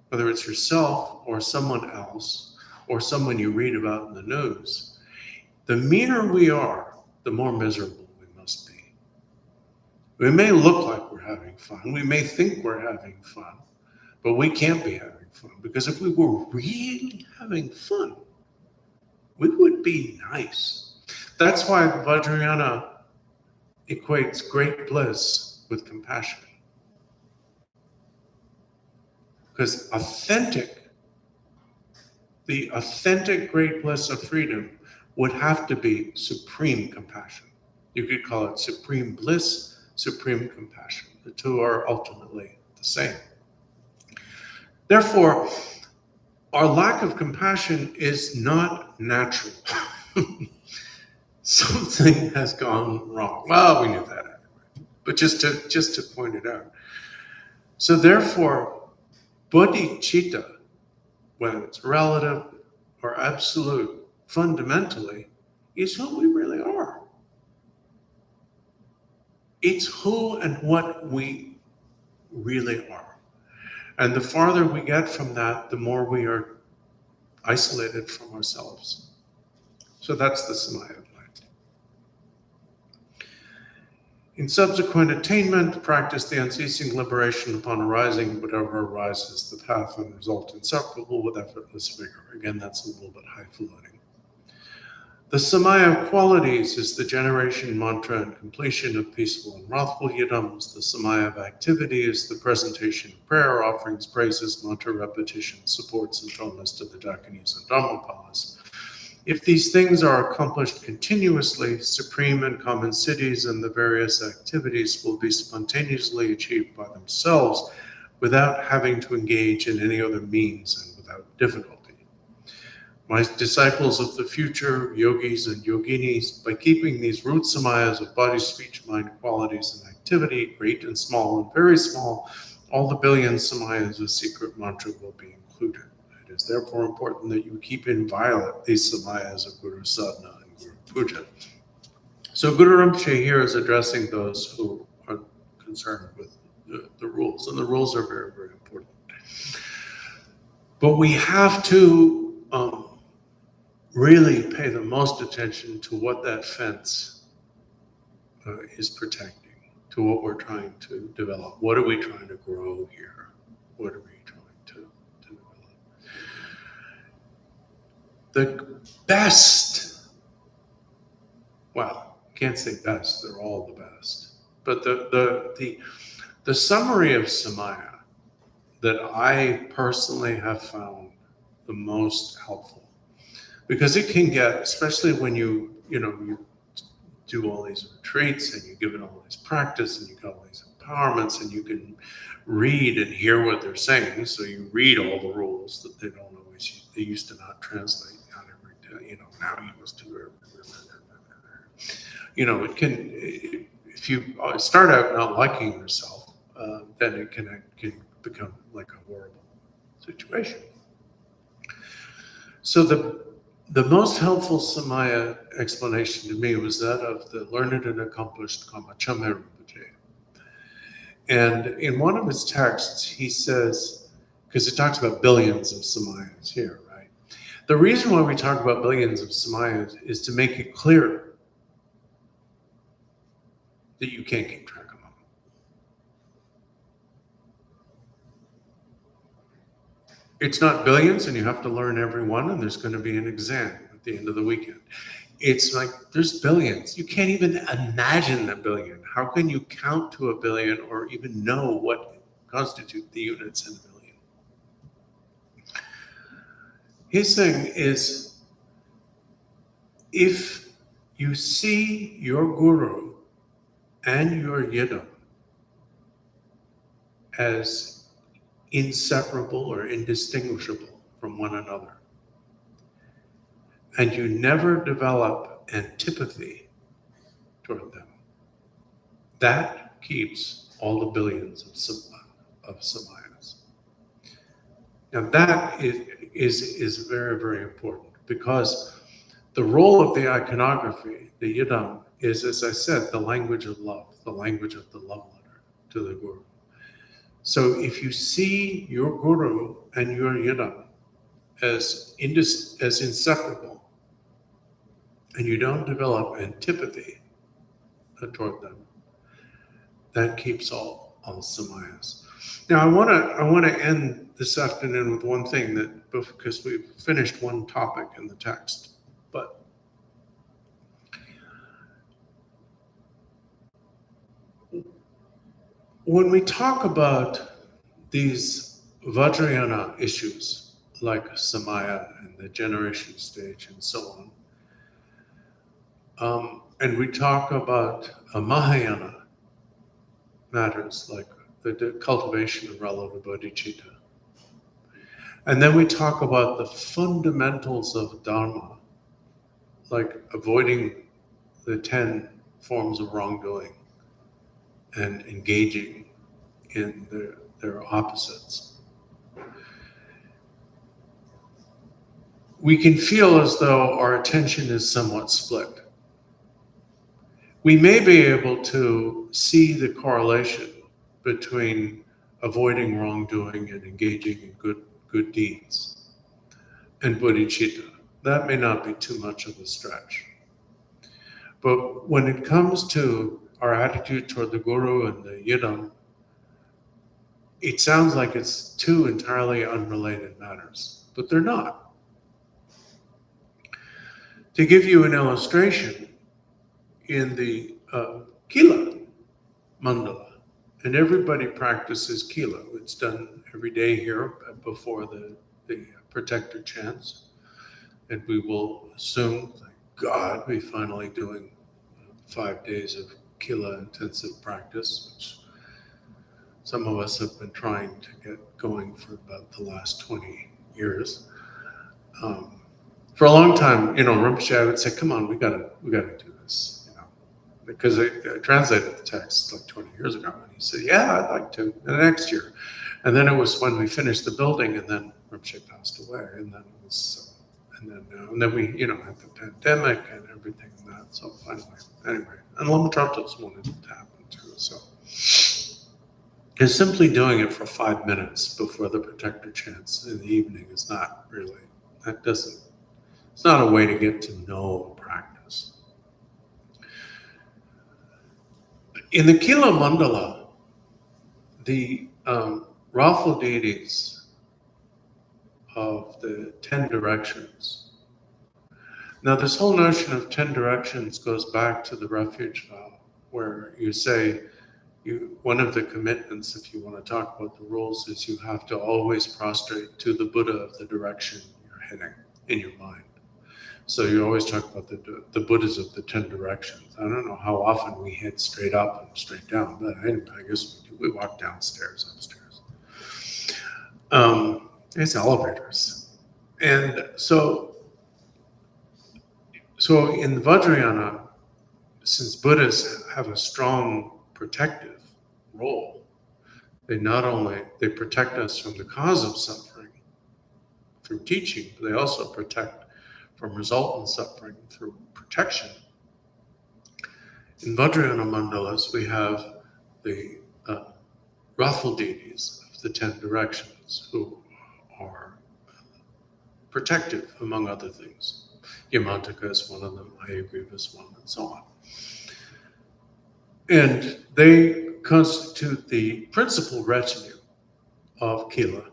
whether it's yourself or someone else or someone you read about in the news, the meaner we are, the more miserable we must be. We may look like we're having fun, we may think we're having fun, but we can't be having fun, because if we were really having fun, we would be nice. That's why Vajrayana equates great bliss with compassion. Because the authentic great bliss of freedom would have to be supreme compassion. You could call it supreme bliss, supreme compassion. The two are ultimately the same. Therefore, our lack of compassion is not natural. Something has gone wrong. Well, we knew that anyway, but just to point it out. So therefore, bodhicitta, whether it's relative or absolute, fundamentally, is who we really are. It's who and what we really are. And the farther we get from that, the more we are isolated from ourselves. So that's the Samaya of light. In subsequent attainment, practice the unceasing liberation upon arising, whatever arises, the path and result inseparable with effortless vigor. Again, that's a little bit highfalutin. The Samaya of qualities is the generation, mantra, and completion of peaceful and wrathful yidams. The Samaya of activity is the presentation of prayer, offerings, praises, mantra repetition, supports, and tonas to the Dakinis and Dhammapalas. If these things are accomplished continuously, supreme and common cities and the various activities will be spontaneously achieved by themselves without having to engage in any other means and without difficulty. My disciples of the future, yogis and yoginis, by keeping these root samayas of body, speech, mind, qualities, and activity, great and small and very small, all the billion samayas of secret mantra will be included. It is therefore important that you keep inviolate these samayas of Guru Sadhana and Guru Puja. So Guru Rinpoche here is addressing those who are concerned with the rules, and the rules are very, very important. But we have to really pay the most attention to what that fence is protecting, to what we're trying to develop. What are we trying to grow here? What are we trying to develop? The best, well, can't say best, they're all the best, but the summary of Samaya that I personally have found the most helpful, because it can get, especially when you you do all these retreats and you give it all this practice and you got all these empowerments and you can read and hear what they're saying. So you read all the rules that they don't always use. They used to not translate not every day, now you must do it. It can, if you start out not liking yourself, then it can become like a horrible situation. So the most helpful Samaya explanation to me was that of the learned and accomplished Kama Chame Rinpoche. And in one of his texts, he says, because it talks about billions of Samayas here, right? The reason why we talk about billions of Samayas is to make it clear that you can't keep track of them. It's not billions and you have to learn every one and there's going to be an exam at the end of the weekend. It's like there's billions. You can't even imagine a billion. How can you count to a billion or even know what constitute the units in a billion? His thing is, if you see your guru and your yidam as inseparable or indistinguishable from one another, and you never develop antipathy toward them, that keeps all the billions of samayas. Now that is very, very important, because the role of the iconography, the yidam, is, as I said, the language of love, the language of the love letter to the guru. So if you see your guru and your yidam as inseparable, and you don't develop antipathy toward them, that keeps all samayas. Now I want to end this afternoon with one thing, that because we've finished one topic in the text, but when we talk about these Vajrayana issues, like Samaya and the generation stage and so on, and we talk about Mahayana matters, like the cultivation of relative bodhicitta, and then we talk about the fundamentals of Dharma, like avoiding the 10 forms of wrongdoing and engaging in their opposites. We can feel as though our attention is somewhat split. We may be able to see the correlation between avoiding wrongdoing and engaging in good deeds and bodhicitta. That may not be too much of a stretch. But when it comes to our attitude toward the guru and the yidam, it sounds like it's two entirely unrelated matters, but they're not. To give you an illustration, in the Kila mandala, and everybody practices Kila. It's done every day here before the protector chants, and we will soon, thank God, be finally doing 5 days of Kila intensive practice, which some of us have been trying to get going for about the last 20 years. For a long time, Rinpoche, I would say, come on, we gotta do this, because I translated the text like 20 years ago, and he said, yeah, I'd like to, the next year. And then it was when we finished the building, and then Rinpoche passed away, and then it was, and then we, had the pandemic and everything and that, so finally, anyway, and Lama Yeshe wanted it to happen too, so. Because simply doing it for 5 minutes before the protector chants in the evening is not really, it's not a way to get to know practice. In the Kila Mandala, the Raffle deities of the 10 directions. Now, this whole notion of 10 directions goes back to the refuge vow, where you say, one of the commitments, if you want to talk about the rules, is you have to always prostrate to the Buddha of the direction you're heading in your mind. So you always talk about the Buddhas of the 10 directions. I don't know how often we head straight up and straight down, but anyway, I guess we walk downstairs, upstairs. It's elevators. And so in the Vajrayana, since Buddhas have a strong protective role, they protect us from the cause of suffering through teaching, but they also protect from resultant suffering through protection. In Vajrayana mandalas, we have the wrathful deities of the 10 directions who are protective, among other things. Gyamtso is one of them, Hayagriva is one, and so on. And they constitute the principal retinue of Kila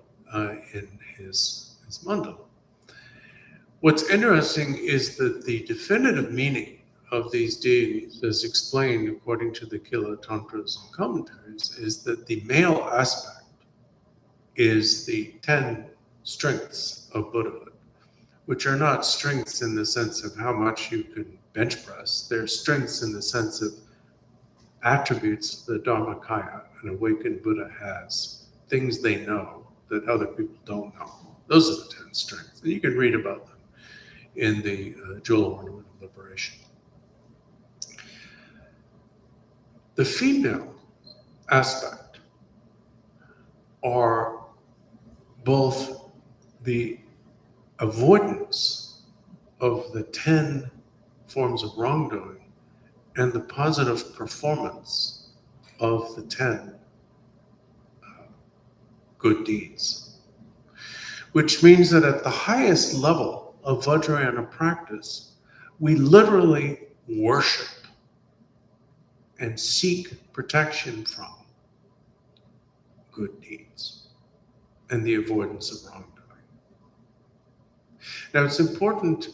in his mandala. What's interesting is that the definitive meaning of these deities, as explained according to the Kila Tantras and commentaries, is that the male aspect is the 10 strengths of Buddhahood, which are not strengths in the sense of how much you can bench press. They're strengths in the sense of attributes the Dharmakaya, an awakened Buddha, has, things they know that other people don't know. Those are the 10 strengths. And you can read about them in the Jewel Ornament of Liberation. The female aspect are both the avoidance of the 10 forms of wrongdoing and the positive performance of the 10 good deeds. Which means that at the highest level of Vajrayana practice, we literally worship and seek protection from good deeds and the avoidance of wrongdoing. Now, it's important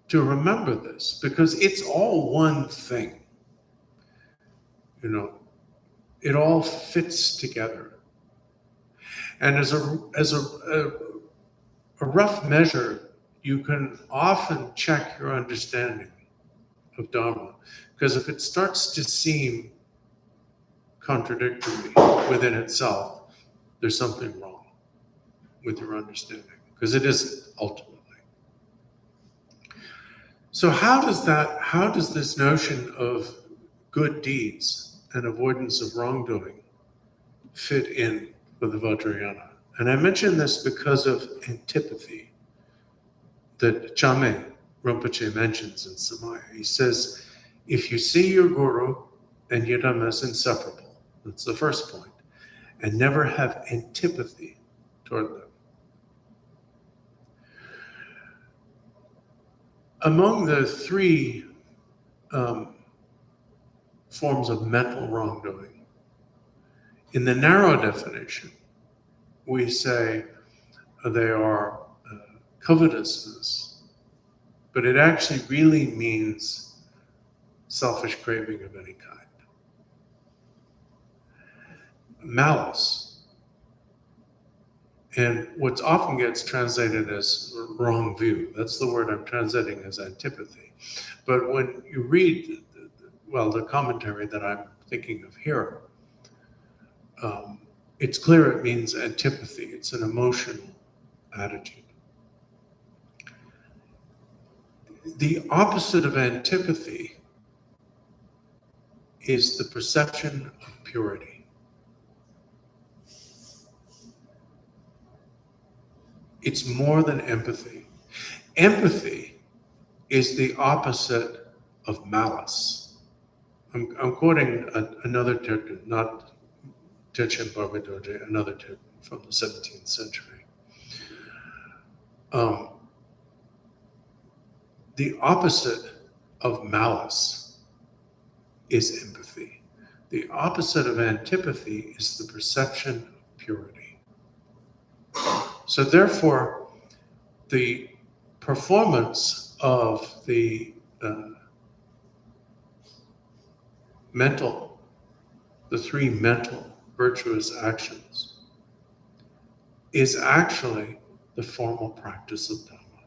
to remember this because it's all one thing. You know, it all fits together. And as a rough measure, you can often check your understanding of Dharma, because if it starts to seem contradictory within itself, there's something wrong with your understanding, because it isn't ultimately. So how does this notion of good deeds and avoidance of wrongdoing fit in with the Vajrayana? And I mention this because of antipathy that Chame Rinpoche mentions in Samaya. He says, if you see your guru and Yidam as inseparable, that's the first point, and never have antipathy toward them. Among the 3 forms of mental wrongdoing, in the narrow definition, we say they are covetousness, but it actually really means selfish craving of any kind. Malice, and what often gets translated as wrong view. That's the word I'm translating as antipathy. But when you read, the commentary that I'm thinking of here, it's clear it means antipathy. It's an emotional attitude. The opposite of antipathy is the perception of purity. It's more than empathy. Empathy is the opposite of malice. I'm quoting another Tirthan, not Tirthan Barway Dorje, another Tirthan from the 17th century. The opposite of malice is empathy. The opposite of antipathy is the perception of purity. So therefore, the performance of the the 3 mental virtuous actions is actually the formal practice of Dhamma.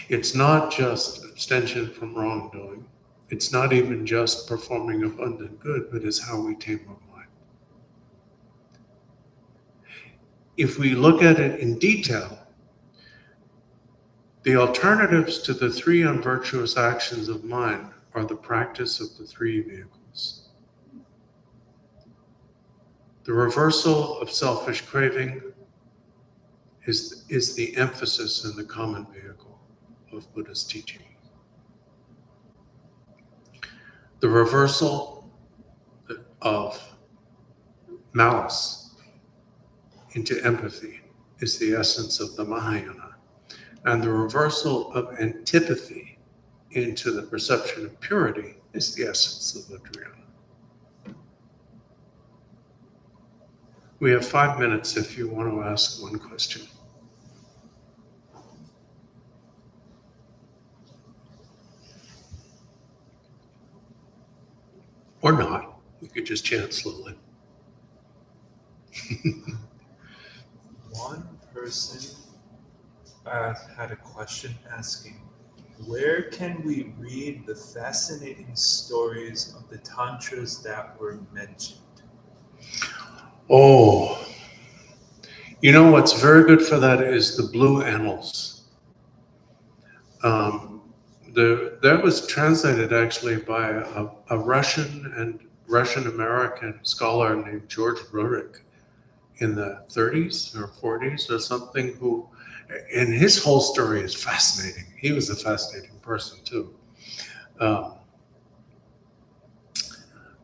It's not just abstention from wrongdoing. It's not even just performing abundant good, but it's how we tame our mind. If we look at it in detail, the alternatives to the three unvirtuous actions of mind are the practice of the three vehicles. The reversal of selfish craving is the emphasis in the common vehicle of Buddha's teaching. The reversal of malice into empathy is the essence of the Mahayana. And the reversal of antipathy into the perception of purity is the essence of the Vajrayana. We have 5 minutes if you want to ask one question. Or not. We could just chant slowly. One person had a question asking, where can we read the fascinating stories of the tantras that were mentioned? Oh, you know what's very good for that is the Blue Annals. That was translated actually by a Russian and Russian-American scholar named George Rurik in the 30s or 40s or something, and his whole story is fascinating. He was a fascinating person too. But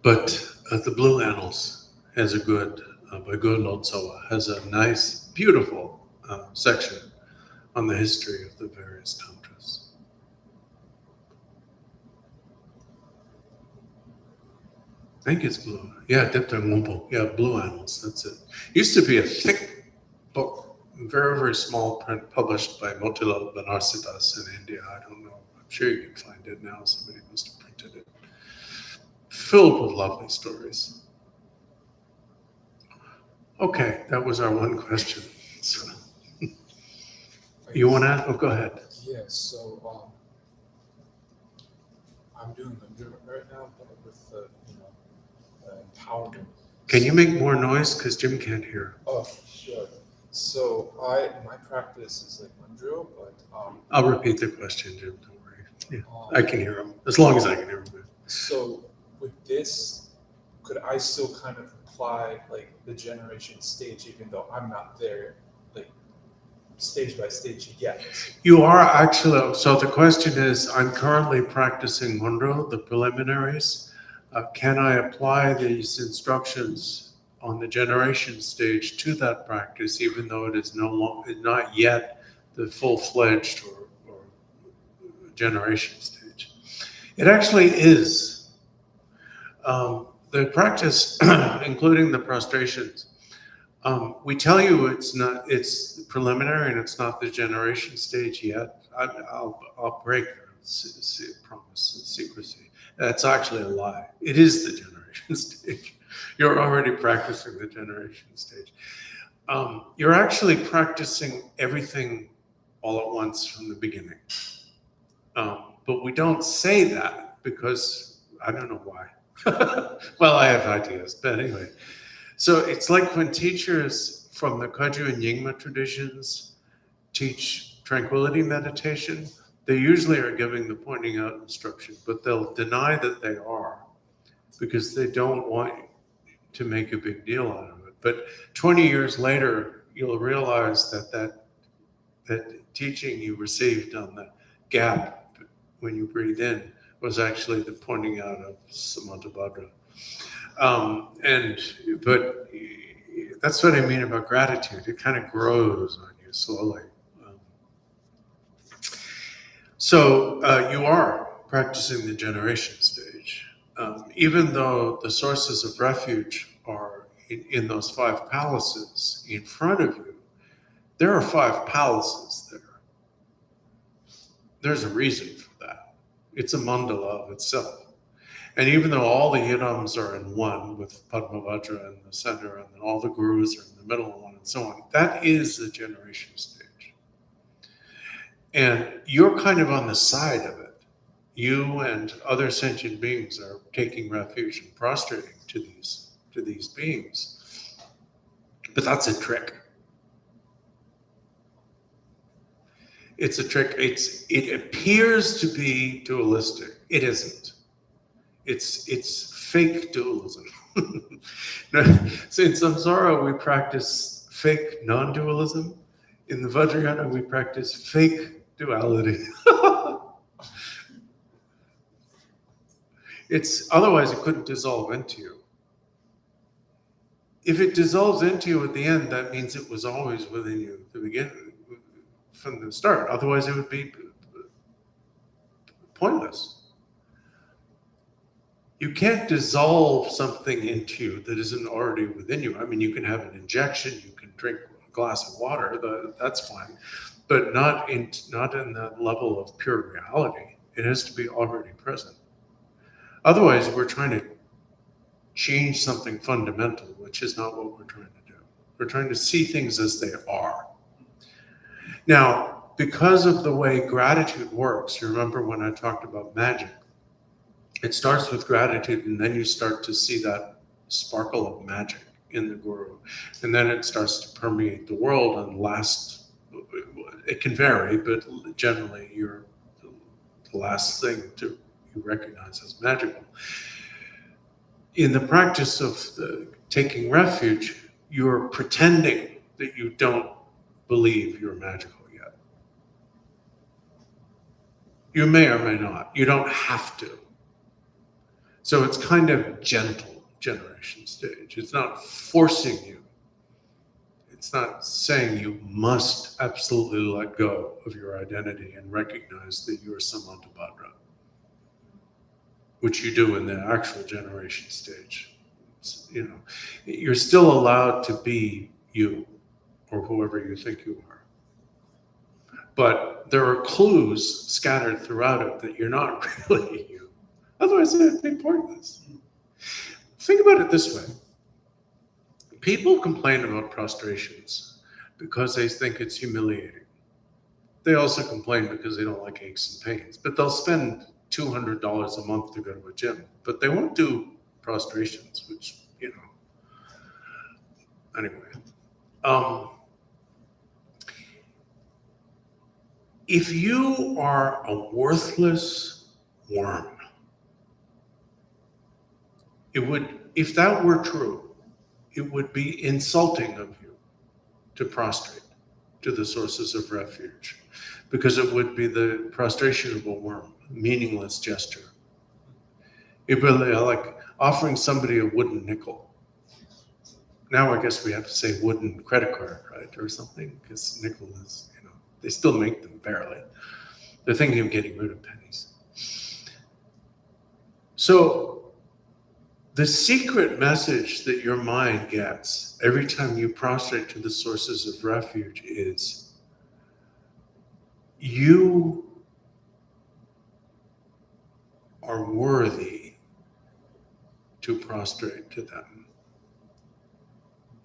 the Blue Annals has by Gyamtso, has a nice, beautiful section on the history of the various tantras. I think it's blue. Yeah, Diptang Wumpo. Yeah, Blue Annals, that's it. Used to be a thick book, very, very small print, published by Motilal Banarsidass in India. I don't know. I'm sure you can find it now. Somebody must have printed it. Filled with lovely stories. Okay, that was our one question. So, you want to? Oh, go ahead. Yeah, so I'm doing the right now, but with the empowerment. Can you make more noise? Because Jim can't hear. Oh, sure. So my practice is like one drill, but I'll repeat the question, Jim. Don't worry. Yeah, I can hear him as long as I can hear him. So with this, could I still kind of apply like the generation stage, even though I'm not there, like stage by stage yet? You are actually. So the question is, I'm currently practicing Munro, the preliminaries. Can I apply these instructions on the generation stage to that practice, even though it is not yet the full-fledged or generation stage? It actually is. The practice, including the prostrations, we tell you it's preliminary and it's not the generation stage yet. I'll break the promise and secrecy. That's actually a lie. It is the generation stage. You're already practicing the generation stage. You're actually practicing everything all at once from the beginning. But we don't say that because I don't know why. Well, I have ideas, but anyway. So it's like when teachers from the Kagyu and Nyingma traditions teach tranquility meditation, they usually are giving the pointing out instruction, but they'll deny that they are because they don't want to make a big deal out of it. But 20 years later, you'll realize that teaching you received on the gap when you breathe in was actually the pointing out of Samantabhadra. But that's what I mean about gratitude. It kind of grows on you slowly. So you are practicing the generation stage. Even though the sources of refuge are in those 5 palaces in front of you, there are 5 palaces there. There's a reason for that. It's a mandala of itself. And even though all the yidams are in one, with Padmavajra in the center, and then all the gurus are in the middle of one, and so on, that is the generation stage. And you're kind of on the side of it. You and other sentient beings are taking refuge and prostrating to these beings. But that's a trick. It's a trick. It appears to be dualistic. It isn't. It's fake dualism. So in samsara, we practice fake non-dualism. In the Vajrayana, we practice fake duality. Otherwise it couldn't dissolve into you. If it dissolves into you at the end, that means it was always within you to begin from the start. Otherwise it would be pointless. You can't dissolve something into you that isn't already within you. I mean, you can have an injection, you can drink a glass of water, that's fine, but not in the level of pure reality. It has to be already present. Otherwise, we're trying to change something fundamental, which is not what we're trying to do. We're trying to see things as they are. Now, because of the way gratitude works, you remember when I talked about magic, it starts with gratitude, and then you start to see that sparkle of magic in the guru. And then it starts to permeate the world and last, it can vary, but generally you're the last thing you recognize as magical. In the practice of taking refuge, you're pretending that you don't believe you're magical yet. You may or may not. You don't have to. So it's kind of gentle generation stage. It's not forcing you. It's not saying you must absolutely let go of your identity and recognize that you're Samantabhadra, which you do in the actual generation stage. You know, you're still allowed to be you or whoever you think you are. But there are clues scattered throughout it that you're not really you. Otherwise, it'd be pointless. Think about it this way. People complain about prostrations because they think it's humiliating. They also complain because they don't like aches and pains, but they'll spend $200 a month to go to a gym, but they won't do prostrations, which, you know, anyway. If you are a worthless worm, if that were true, it would be insulting of you to prostrate to the sources of refuge, because it would be the prostration of a worm, meaningless gesture. It would be like offering somebody a wooden nickel. Now I guess we have to say wooden credit card, right, or something, because nickel is, you know, they still make them barely. They're thinking of getting rid of pennies. So the secret message that your mind gets every time you prostrate to the sources of refuge is you are worthy to prostrate to them.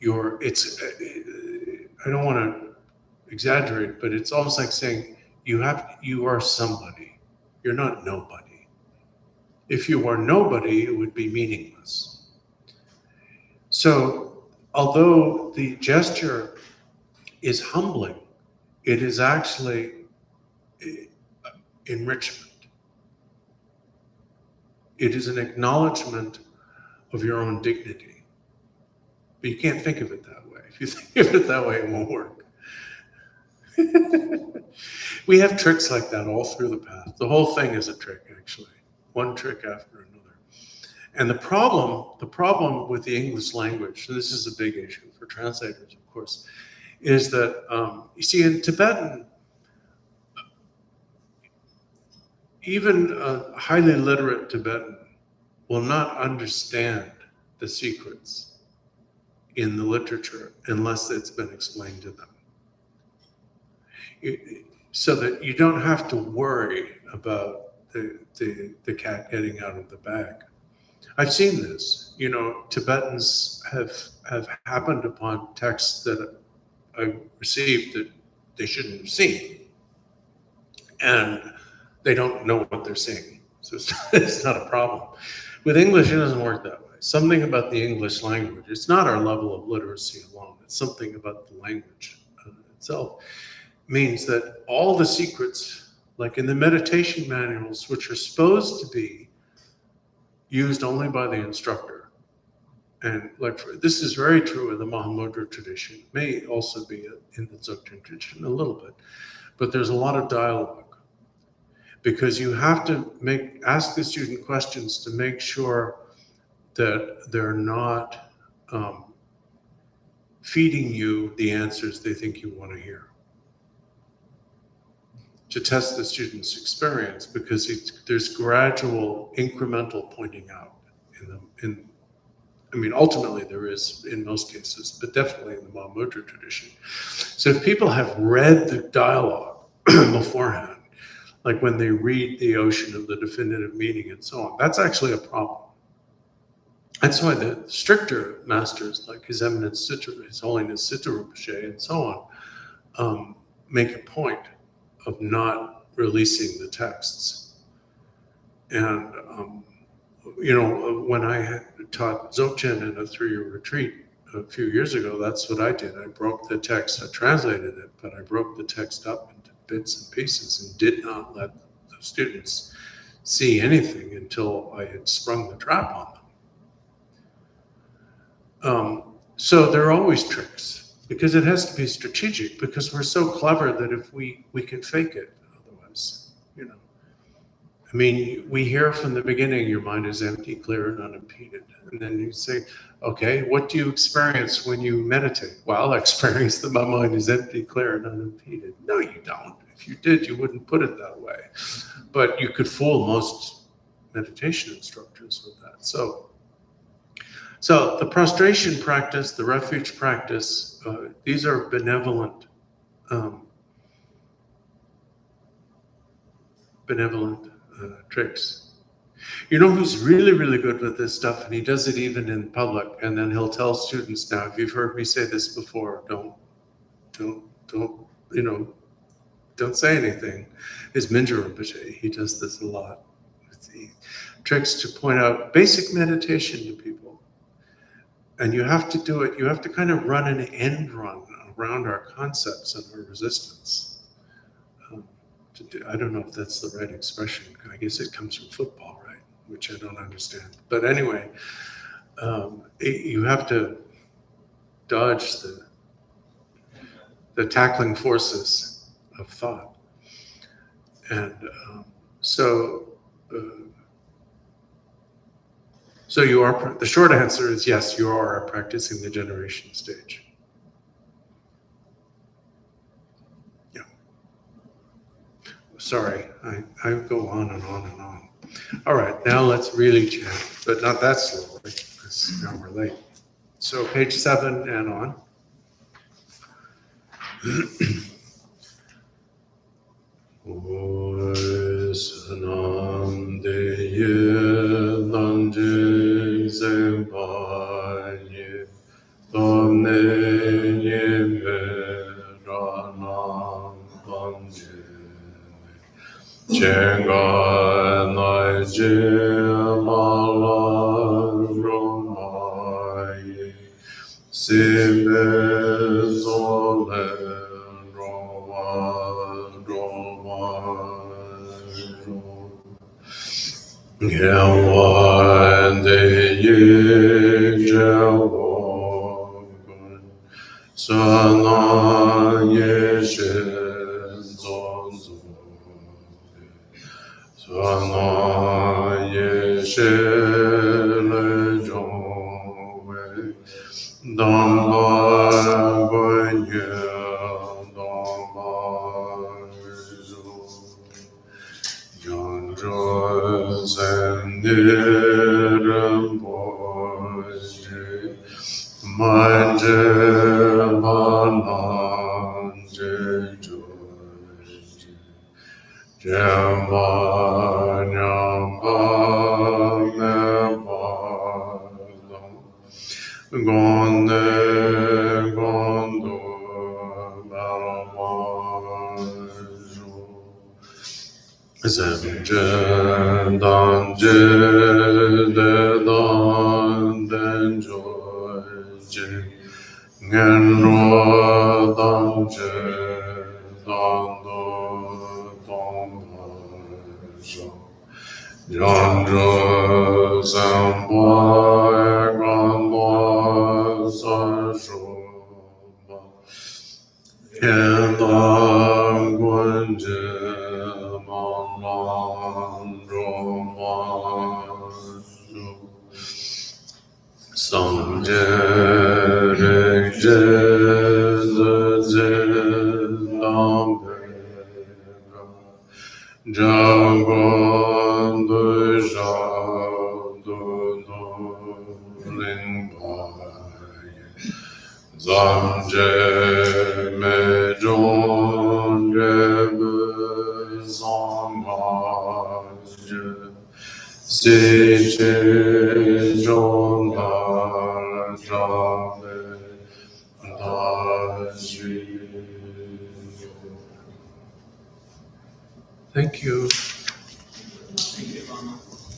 I don't want to exaggerate, but it's almost like saying you are somebody. You're not nobody. If you are nobody, it would be meaningless. So, although the gesture is humbling, it is actually enrichment. It is an acknowledgement of your own dignity. But you can't think of it that way. If you think of it that way, it won't work. We have tricks like that all through the path. The whole thing is a trick, actually. One trick after another. And the problem with the English language, and this is a big issue for translators, of course, is that, you see, in Tibetan, even a highly literate Tibetan will not understand the secrets in the literature unless it's been explained to them. So that you don't have to worry about the cat getting out of the bag. I've seen this. You know, Tibetans have happened upon texts that I received that they shouldn't have seen. and they don't know what they're saying. So it's not a problem. With English, it doesn't work that way. Something about the English language, it's not our level of literacy alone, it's something about the language itself, means that all the secrets, like in the meditation manuals, which are supposed to be used only by the instructor, and this is very true in the Mahamudra tradition, may also be in the Dzogchen tradition a little bit, but there's a lot of dialogue. Because you have to ask the student questions to make sure that they're not feeding you the answers they think you want to hear. To test the student's experience, because there's gradual incremental pointing out ultimately there is in most cases, but definitely in the Mahamudra tradition. So if people have read the dialogue beforehand, like when they read the Ocean of the Definitive Meaning and so on, that's actually a problem. That's why the stricter masters, like His Eminence Siddha, His Holiness Siddha Rinpoche, and so on, make a point of not releasing the texts. And when I had taught Dzogchen in a 3-year retreat a few years ago, that's what I did. I broke the text, I translated it, but I broke the text up into bits and pieces and did not let the students see anything until I had sprung the trap on them. So there are always tricks, because it has to be strategic, because we're so clever that if we can fake it otherwise, we hear from the beginning, your mind is empty, clear, and unimpeded. And then you say, okay, what do you experience when you meditate? Well, I experience that my mind is empty, clear, and unimpeded. No, you don't. If you did, you wouldn't put it that way. But you could fool most meditation instructors with that. So the prostration practice, the refuge practice, these are benevolent tricks. You know who's really, really good with this stuff, and he does it even in public, and then he'll tell students, now, if you've heard me say this before, don't say anything, is Mingyur Rinpoche. He does this a lot. He tricks to point out basic meditation to people. And you have to do it, you have to kind of run an end run around our concepts and our resistance. I don't know if that's the right expression. I guess it comes from football, right? Which I don't understand. But anyway, you have to dodge the tackling forces of thought. And so you are, the short answer is yes, you are practicing the generation stage. Sorry, I go on and on and on. All right, now let's really chant, but not that slowly, because now we're late. So page 7 and on. Chenga na je malaromai simbe zole Gyawan de yi jawogun Sana Yeshe zonzo Sana Yeshe le jongwe Damba Gwenye Damba Janjo Zendiren Boje Manje Bananje Joje Jamba Nyamba Nebalo Gonde Gondo Baramajo dan je de dan den jo je ngen ro dan je dan do dong jo Jan jo sam boy gan bo sa jo ba yen dan guan je man lan ro ma jo Sam je re je ze nam be Jagon de ja do ling bai Zam je me jon je be zang ma je Si che jon la ja me da ji Thank you. Thank you, Lama.